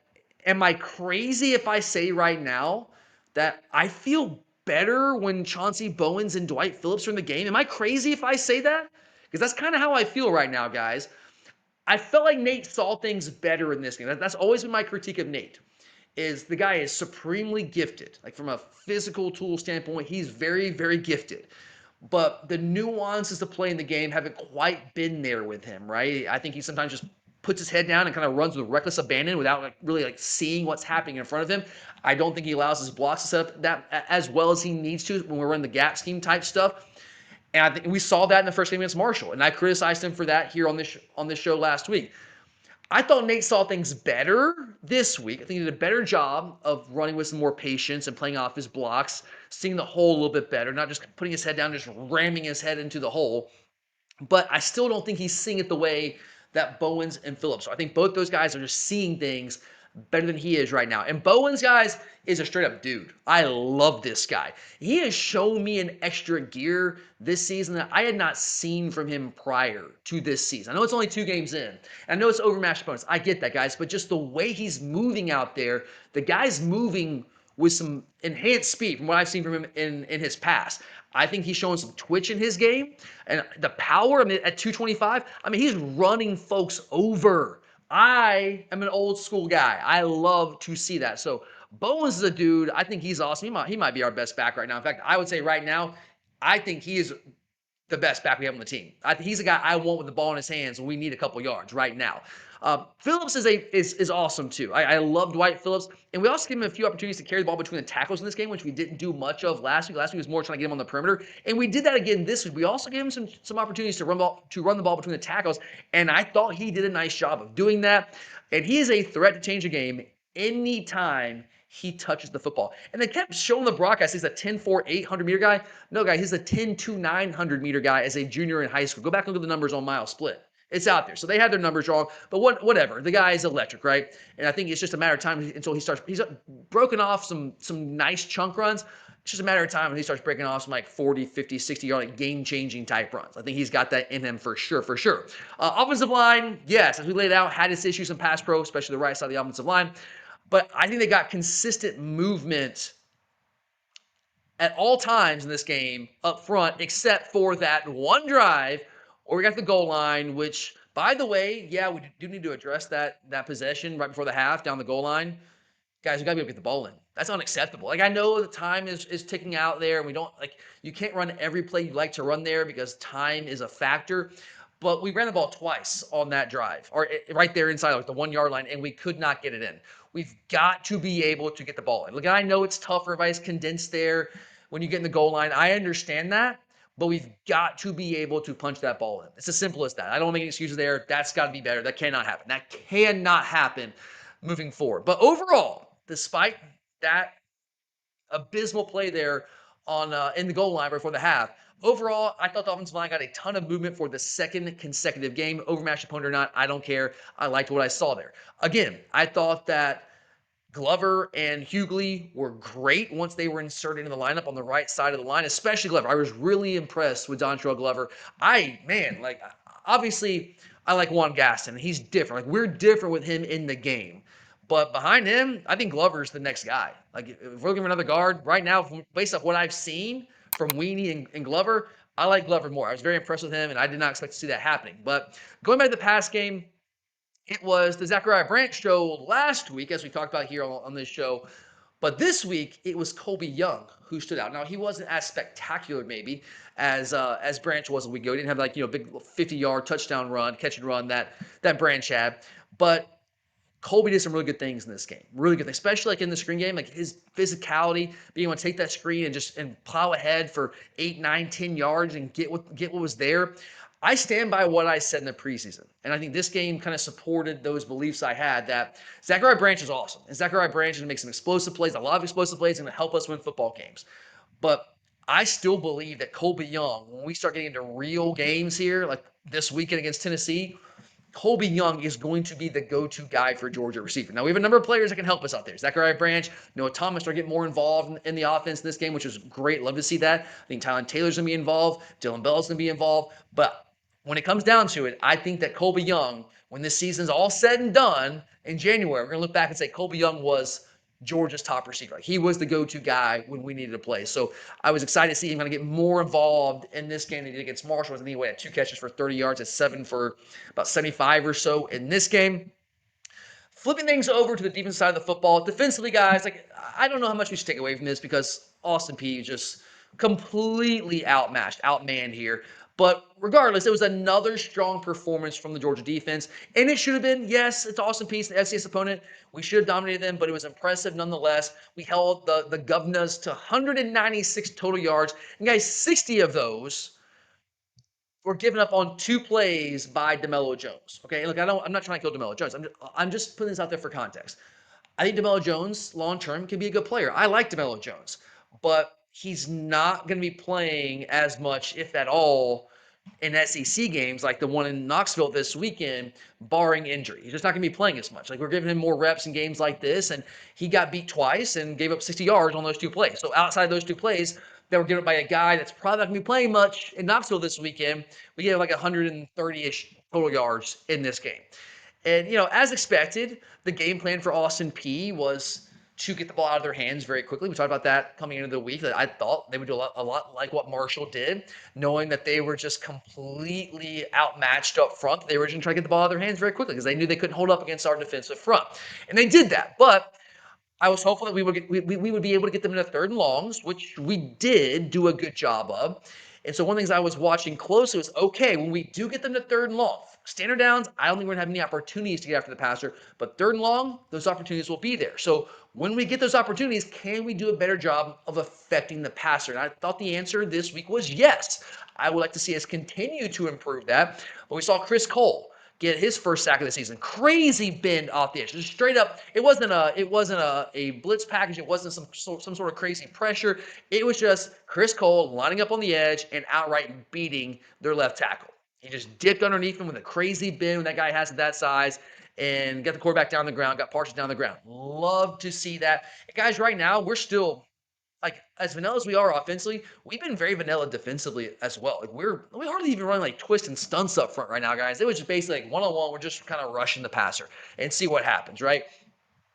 am I crazy if I say right now that I feel better when Chauncey Bowens and Dwight Phillips are in the game? Am I crazy if I say that? Because that's kind of how I feel right now, guys. I felt like Nate saw things better in this game. That's always been my critique of Nate. Is the guy is supremely gifted. Like from a physical tool standpoint, he's very, very gifted. But the nuances to play in the game haven't quite been there with him, right? I think he sometimes just puts his head down and kind of runs with reckless abandon without really seeing what's happening in front of him. I don't think he allows his blocks to set up that as well as he needs to when we're running the gap scheme type stuff. And I think we saw that in the first game against Marshall, and I criticized him for that here on this show last week. I thought Nate saw things better this week. I think he did a better job of running with some more patience and playing off his blocks, seeing the hole a little bit better, not just putting his head down, just ramming his head into the hole. But I still don't think he's seeing it the way that Bowens and Phillips are. I think both those guys are just seeing things better than he is right now. And Bowens, guys, is a straight up dude. I love this guy. He has shown me an extra gear this season that I had not seen from him prior to this season. I know it's only 2 games in. And I know it's overmatched opponents. I get that, guys. But just the way he's moving out there, the guy's moving with some enhanced speed from what I've seen from him in his past. I think he's showing some twitch in his game. And the power, at 225, he's running folks over. I am an old school guy. I love to see that. So Bowens is a dude. I think he's awesome. He might be our best back right now. In fact, I would say right now, I think he is the best back we have on the team. I think he's a guy I want with the ball in his hands when we need a couple yards right now. Phillips is awesome too. I love Dwight Phillips, and we also gave him a few opportunities to carry the ball between the tackles in this game, which we didn't do much of last week. Last week was more trying to get him on the perimeter, and we did that again this week. We also gave him some opportunities to run the ball between the tackles, and I thought he did a nice job of doing that. And he is a threat to change a game anytime he touches the football. And they kept showing the broadcast he's a 10-4, 800-meter guy. No, guy, he's a 10-2, 900-meter guy as a junior in high school. Go back and look at the numbers on mile split. It's out there. So they had their numbers wrong, but whatever. The guy is electric, right? And I think it's just a matter of time until he's broken off some nice chunk runs. It's just a matter of time when he starts breaking off some like 40, 50, 60-yard like game-changing type runs. I think he's got that in him for sure, for sure. Offensive line, yes, as we laid out, had its issues in pass pro, especially the right side of the offensive line. But I think they got consistent movement at all times in this game up front, except for that one drive where we got the goal line, which, by the way, yeah, we do need to address that possession right before the half down the goal line. Guys, we gotta be able to get the ball in. That's unacceptable. Like, I know the time is ticking out there, and we don't like you can't run every play you like to run there because time is a factor. But we ran the ball twice on that drive, or right there inside like the 1 yard line, and we could not get it in. We've got to be able to get the ball in. Look, I know it's tougher. Everybody's condensed there when you get in the goal line. I understand that, but we've got to be able to punch that ball in. It's as simple as that. I don't make any excuses there. That's got to be better. That cannot happen. That cannot happen moving forward. But overall, despite that abysmal play there on in the goal line before the half, overall, I thought the offensive line got a ton of movement for the second consecutive game. Overmatched opponent or not, I don't care. I liked what I saw there. Again, I thought that Glover and Hughley were great once they were inserted in the lineup on the right side of the line, especially Glover. I was really impressed with Dontrell Glover. Obviously, I like Juan Gaston. He's different. Like, we're different with him in the game. But behind him, I think Glover's the next guy. Like, if we're looking for another guard right now, based off what I've seen from Weenie and Glover, I like Glover more. I was very impressed with him, and I did not expect to see that happening. But going back to the pass game, it was the Zachariah Branch show last week, as we talked about here on this show. But this week, it was Colby Young who stood out. Now, he wasn't as spectacular, maybe, as Branch was a week ago. He didn't have, like, big 50-yard touchdown run, catch and run that Branch had. But Colby did some really good things in this game. Really good things, especially like in the screen game, like his physicality, being able to take that screen and plow ahead for 8, 9, 10 yards and get what was there. I stand by what I said in the preseason. And I think this game kind of supported those beliefs I had that Zachariah Branch is awesome. And Zachariah Branch is going to make some explosive plays, a lot of explosive plays, and going to help us win football games. But I still believe that Colby Young, when we start getting into real games here, like this weekend against Tennessee, Colby Young is going to be the go-to guy for Georgia receiver. Now, we have a number of players that can help us out there. Zachariah Branch, Noah Thomas are getting more involved in the offense in this game, which is great. Love to see that. I think Tylen Taylor's going to be involved. Dylan Bell's going to be involved. But when it comes down to it, I think that Colby Young, when this season's all said and done in January, we're going to look back and say Colby Young was Georgia's top receiver. Like, he was the go-to guy when we needed to play. So I was excited to see him kind of get more involved in this game than he did against Marshall. Anyway, had 2 catches for 30 yards, at 7 for about 75 or so in this game. Flipping things over to the defensive side of the football, defensively, guys, like, I don't know how much we should take away from this because Austin Peay just completely outmanned here. But regardless, it was another strong performance from the Georgia defense. And it should have been, yes, it's Austin Peay, the FCS opponent. We should have dominated them, but it was impressive nonetheless. We held the Governors to 196 total yards. And guys, 60 of those were given up on 2 plays by DeMello Jones. Okay, look, I'm not trying to kill DeMello Jones. I'm just putting this out there for context. I think DeMello Jones, long-term, can be a good player. I like DeMello Jones. But he's not going to be playing as much, if at all, in SEC games like the one in Knoxville this weekend, barring injury. He's just not going to be playing as much. Like, we're giving him more reps in games like this, and he got beat twice and gave up 60 yards on those 2 plays. So outside of those 2 plays that were given up by a guy that's probably not going to be playing much in Knoxville this weekend, we gave like 130-ish total yards in this game. And, as expected, the game plan for Austin Peay was to get the ball out of their hands very quickly. We talked about that coming into the week, that I thought they would do a lot like what Marshall did, knowing that they were just completely outmatched up front. They were going to try to get the ball out of their hands very quickly because they knew they couldn't hold up against our defensive front. And they did that. But I was hopeful that we would be able to get them into 3rd and longs, which we did do a good job of. And so one of the things I was watching closely was, okay, when we do get them to 3rd and long, standard downs, I don't think we're going to have any opportunities to get after the passer, but 3rd and long, those opportunities will be there. So when we get those opportunities, can we do a better job of affecting the passer? And I thought the answer this week was yes. I would like to see us continue to improve that. But we saw Chris Cole get his first sack of the season. Crazy bend off the edge. Just straight up. It wasn't a blitz package. It wasn't some sort of crazy pressure. It was just Chris Cole lining up on the edge and outright beating their left tackle. He just dipped underneath him with a crazy bend that guy has at that size and got the quarterback down the ground, got Parsons down the ground. Love to see that. And guys, right now, we're still like as vanilla as we are offensively, we've been very vanilla defensively as well. Like we hardly even run like twist and stunts up front right now, guys. It was just basically like one-on-one. We're just kind of rushing the passer and see what happens, right?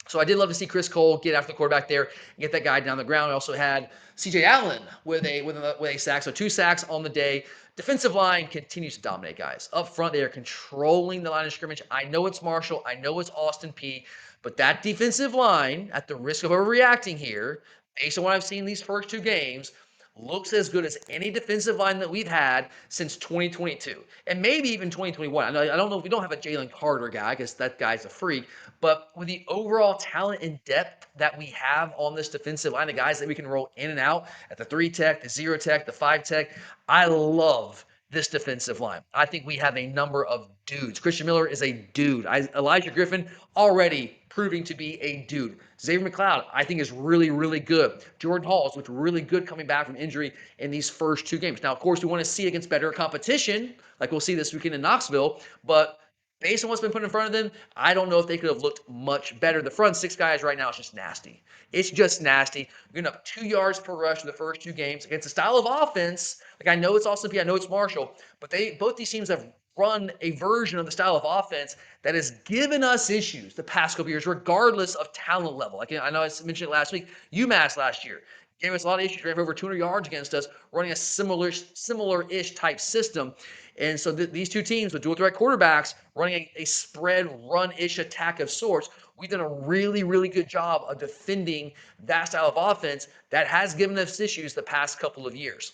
So I did love to see Chris Cole get after the quarterback there and get that guy down the ground. I also had C.J. Allen with a sack, so 2 sacks on the day. Defensive line continues to dominate, guys. Up front, they are controlling the line of scrimmage. I know it's Marshall. I know it's Austin Peay. But that defensive line, at the risk of overreacting here, based on what I've seen these first 2 games, looks as good as any defensive line that we've had since 2022 and maybe even 2021. I don't know if we don't have a Jalen Carter guy because that guy's a freak, but with the overall talent and depth that we have on this defensive line of guys that we can roll in and out at the 3 tech, the 0 tech, the 5 tech, I love this defensive line. I think we have a number of dudes. Christian Miller is a dude. Elijah Griffin already proving to be a dude. Xavier McLeod, I think, is really, really good. Jordan Hall's looked really good coming back from injury in these first 2 games. Now, of course, we want to see against better competition, like we'll see this weekend in Knoxville, but based on what's been put in front of them, I don't know if they could have looked much better. The front 6 guys right now is just nasty. It's just nasty. You're going to have 2 yards per rush in the first 2 games against a style of offense. Like I know it's Austin Peay, I know it's Marshall, but both these teams have run a version of the style of offense that has given us issues the past couple years, regardless of talent level. Like I know I mentioned it last week, UMass last year gave us a lot of issues. Ran for over 200 yards against us, running a similar-ish type system. And so these 2 teams with dual threat quarterbacks running a spread run-ish attack of sorts, we've done a really, really good job of defending that style of offense that has given us issues the past couple of years.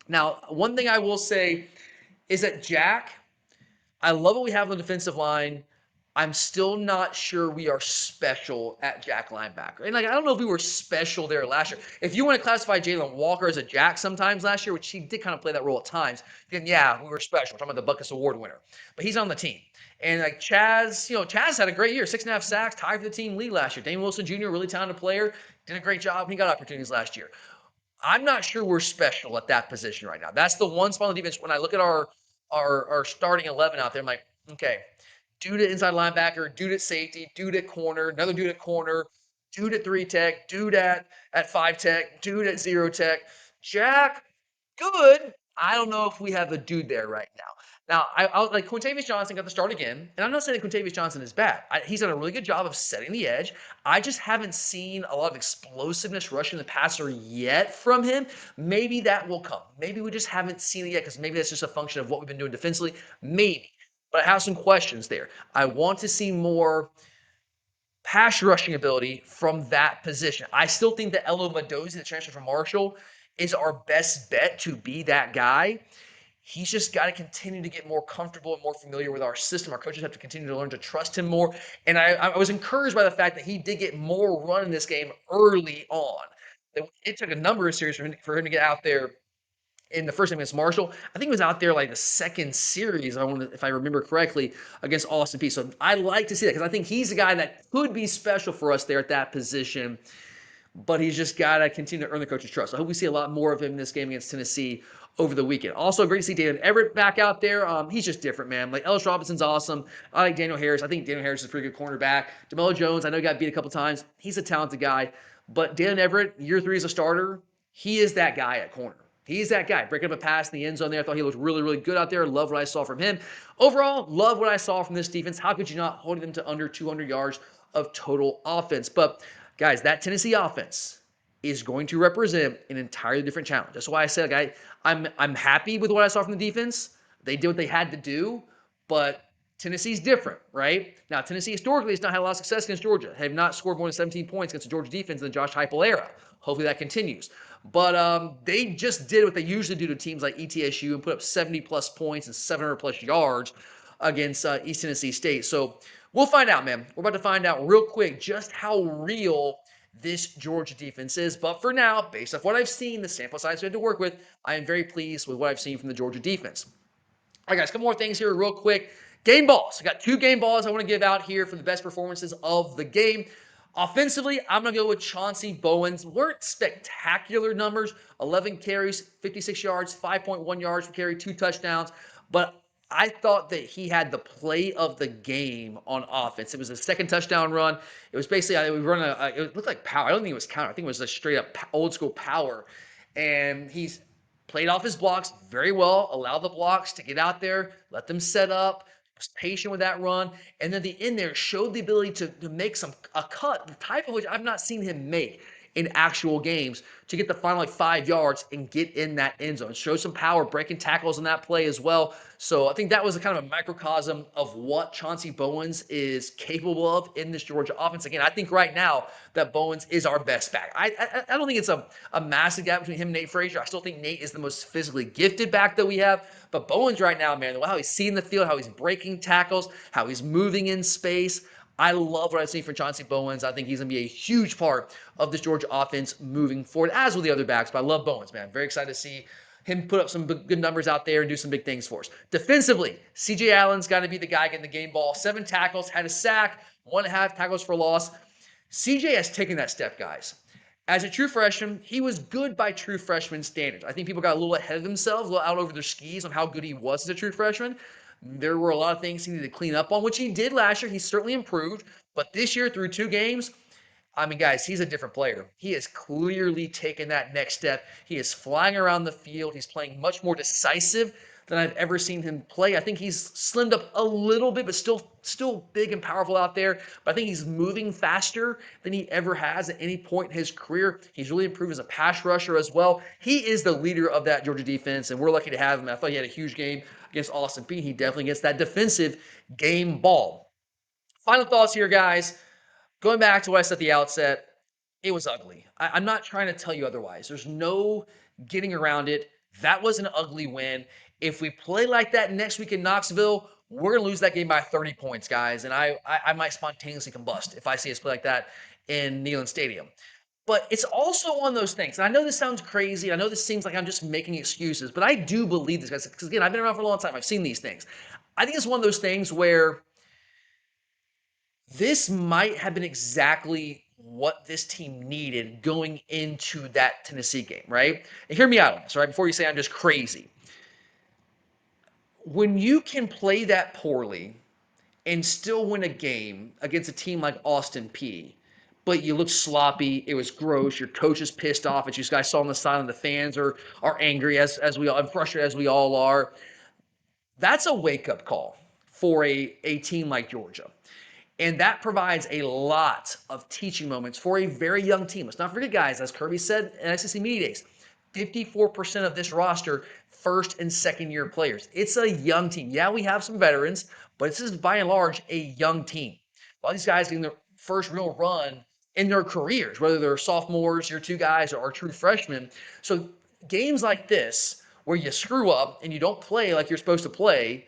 Now, one thing I will say is that Jack, I love what we have on the defensive line. I'm still not sure we are special at Jack linebacker. And I don't know if we were special there last year. If you want to classify Jalen Walker as a Jack sometimes last year, which he did kind of play that role at times, then yeah, we were special. We're talking about the Buckus Award winner. But he's on the team. And like Chaz had a great year, 6.5 sacks, tied for the team lead last year. Damian Wilson Jr., really talented player, did a great job. He got opportunities last year. I'm not sure we're special at that position right now. That's the one spot on the defense. When I look at our starting 11 out there, I'm like, okay, dude at inside linebacker, dude at safety, dude at corner, another dude at corner, dude at 3 tech, dude at 5 tech, dude at 0 tech. Jack, good. I don't know if we have a dude there right now. Now, I like Quintavious Johnson got the start again, and I'm not saying that Quintavious Johnson is bad. He's done a really good job of setting the edge. I just haven't seen a lot of explosiveness rushing the passer yet from him. Maybe that will come. Maybe we just haven't seen it yet because maybe that's just a function of what we've been doing defensively. Maybe. But I have some questions there. I want to see more pass rushing ability from that position. I still think that Elo Madozi, the transfer from Marshall, is our best bet to be that guy. He's just got to continue to get more comfortable and more familiar with our system. Our coaches have to continue to learn to trust him more. And I was encouraged by the fact that he did get more run in this game early on. It took a number of series for him to get out there in the first game against Marshall. I think he was out there like the second series, if I remember correctly, against Austin Peay. So I like to see that because I think he's a guy that could be special for us there at that position. But he's just got to continue to earn the coach's trust. I hope we see a lot more of him in this game against Tennessee over the weekend. Also, great to see David Everett back out there. He's just different, man. Like, Ellis Robinson's awesome. I like Daniel Harris. I think Daniel Harris is a pretty good cornerback. DeMello Jones, I know he got beat a couple times. He's a talented guy. But David Everett, year 3 as a starter, he is that guy at corner. He's that guy. Breaking up a pass in the end zone there. I thought he looked really, really good out there. Love what I saw from him. Overall, love what I saw from this defense. How could you not hold them to under 200 yards of total offense? But, guys, that Tennessee offense is going to represent an entirely different challenge. That's why I said, like, I'm happy with what I saw from the defense. They did what they had to do, but Tennessee's different, right? Now, Tennessee historically has not had a lot of success against Georgia. They have not scored more than 17 points against the Georgia defense in the Josh Heupel era. Hopefully that continues. But they just did what they usually do to teams like ETSU and put up 70-plus points and 700-plus yards against East Tennessee State. So we'll find out, man. We're about to find out real quick just how real this Georgia defense is. But for now, based off what I've seen, the sample size we had to work with, I am very pleased with what I've seen from the Georgia defense. All right, guys, a couple more things here real quick. Game balls. I got 2 game balls I want to give out here for the best performances of the game. Offensively, I'm going to go with Chauncey Bowens. Weren't spectacular numbers. 11 carries, 56 yards, 5.1 yards per carry, 2 touchdowns. But I thought that he had the play of the game on offense. It was a second touchdown run. It was basically we run it looked like power. I don't think it was counter. I think it was a straight up old school power, and he's played off his blocks very well. Allowed the blocks to get out there, let them set up. Was patient with that run, and then the end there showed the ability to make a cut, the type of which I've not seen him make in actual games to get the final like 5 yards and get in that end zone. Show some power, breaking tackles in that play as well. So I think that was a kind of a microcosm of what Chauncey Bowens is capable of in this Georgia offense. Again, I think right now that Bowens is our best back. I don't think it's a massive gap between him and Nate Frazier. I still think Nate is the most physically gifted back that we have. But Bowens right now, man, how he's seeing the field, how he's breaking tackles, how he's moving in space. I love what I've seen from Chauncey Bowens. I think he's going to be a huge part of this Georgia offense moving forward, as will the other backs. But I love Bowens, man. Very excited to see him put up some good numbers out there and do some big things for us. Defensively, C.J. Allen's got to be the guy getting the game ball. 7 tackles, had a sack, 1.5 tackles for loss. C.J. has taken that step, guys. As a true freshman, he was good by true freshman standards. I think people got a little ahead of themselves, a little out over their skis on how good he was as a true freshman. There were a lot of things he needed to clean up on, which he did last year. He certainly improved. But this year, through 2 games, I mean, guys, he's a different player. He has clearly taken that next step. He is flying around the field. He's playing much more decisive than I've ever seen him play. I think he's slimmed up a little bit, but still big and powerful out there. But I think he's moving faster than he ever has at any point in his career. He's really improved as a pass rusher as well. He is the leader of that Georgia defense, and we're lucky to have him. I thought he had a huge game against Austin Peay. He definitely gets that defensive game ball. Final thoughts here, guys. Going back to what I said at the outset, it was ugly. I'm not trying to tell you otherwise. There's no getting around it. That was an ugly win. If we play like that next week in Knoxville, we're going to lose that game by 30 points, guys. And I might spontaneously combust if I see us play like that in Neyland Stadium. But it's also one of those things. And I know this sounds crazy. I know this seems like I'm just making excuses, but I do believe this, guys. Because again, I've been around for a long time. I've seen these things. I think it's one of those things where this might have been exactly what this team needed going into that Tennessee game, right? And hear me out on this, right? Before you say I'm just crazy. When you can play that poorly and still win a game against a team like Austin Peay, but you look sloppy, it was gross, your coach is pissed off at you guys saw on the sideline, the fans are angry as we all, and frustrated as we all are. That's a wake-up call for a team like Georgia. And that provides a lot of teaching moments for a very young team. Let's not forget, guys, as Kirby said in SEC Media Days, 54% of this roster, first and second year players. It's a young team. Yeah, we have some veterans, but this is by and large a young team. A lot of these guys getting their first real run in their careers, whether they're sophomores, year 2 guys, or true freshmen. So games like this, where you screw up and you don't play like you're supposed to play,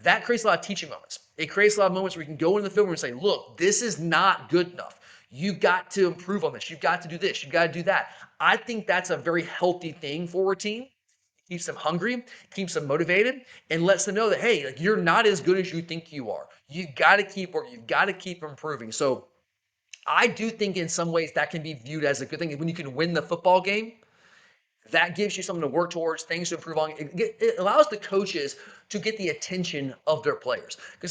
that creates a lot of teaching moments. It creates a lot of moments where you can go in the film and say, look, this is not good enough. You've got to improve on this. You've got to do this. You've got to do that. I think that's a very healthy thing for a team. It keeps them hungry, keeps them motivated, and lets them know that, hey, like, you're not as good as you think you are. You've got to keep working. You've got to keep improving. So I do think in some ways that can be viewed as a good thing. When you can win the football game, that gives you something to work towards, things to improve on. It allows the coaches to get the attention of their players. Because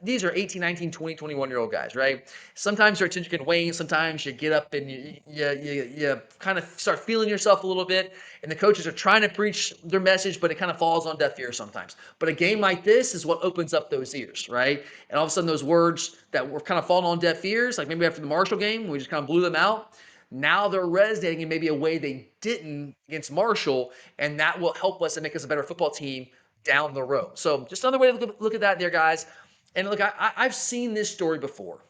these are 18, 19, 20, 21-year-old guys, right? Sometimes their attention can wane. Sometimes you get up and you kind of start feeling yourself a little bit. And the coaches are trying to preach their message, but it kind of falls on deaf ears sometimes. But a game like this is what opens up those ears, right? And all of a sudden those words that were kind of falling on deaf ears, like maybe after the Marshall game, we just kind of blew them out. Now they're resonating in maybe a way they didn't against Marshall, and that will help us and make us a better football team down the road. So just another way to look at that there, guys. And look, I've seen this story before.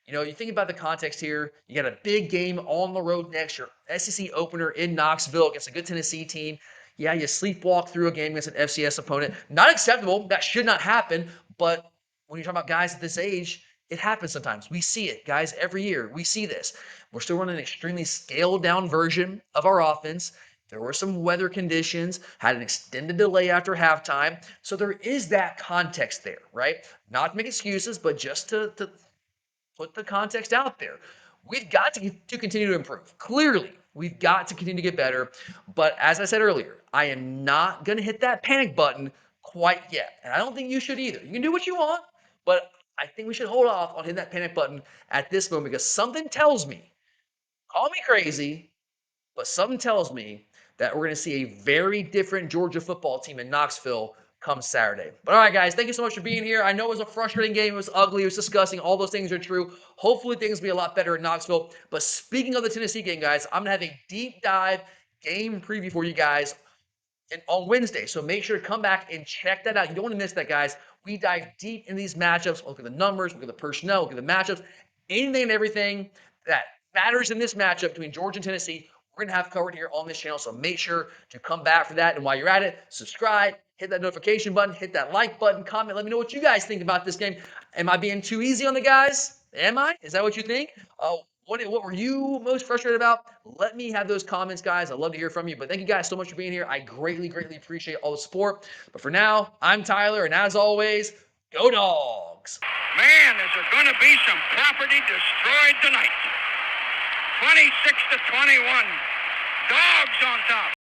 You know, you think about the context here. You got a big game on the road next year, SEC opener in Knoxville against a good Tennessee team. Yeah, you sleepwalk through a game against an FCS opponent. Not acceptable. That should not happen. But when you're talking about guys at this age, it happens sometimes. We see it, guys, every year. We see this. We're still running an extremely scaled-down version of our offense. There were some weather conditions, had an extended delay after halftime. So there is that context there, right? Not to make excuses, but just to put the context out there. We've got to continue to improve. Clearly, we've got to continue to get better. But as I said earlier, I am not going to hit that panic button quite yet. And I don't think you should either. You can do what you want, but I think we should hold off on hitting that panic button at this moment because something tells me, call me crazy, but something tells me that we're going to see a very different Georgia football team in Knoxville come Saturday. But all right, guys, thank you so much for being here. I know it was a frustrating game. It was ugly. It was disgusting. All those things are true. Hopefully, things will be a lot better in Knoxville. But speaking of the Tennessee game, guys, I'm going to have a deep dive game preview for you guys on Wednesday. So make sure to come back and check that out. You don't want to miss that, guys. We dive deep in these matchups. We'll look at the numbers, look at the personnel, look at the matchups, anything and everything that matters in this matchup between Georgia and Tennessee. We're going to have covered here on this channel. So make sure to come back for that. And while you're at it, subscribe, hit that notification button, hit that like button, comment. Let me know what you guys think about this game. Am I being too easy on the guys? Am I? Is that what you think? What were you most frustrated about? Let me have those comments, guys. I'd love to hear from you. But thank you guys so much for being here. I greatly, greatly appreciate all the support. But for now, I'm Tyler, and as always, go Dogs. Man, is there going to be some property destroyed tonight. 26-21. Dogs on top.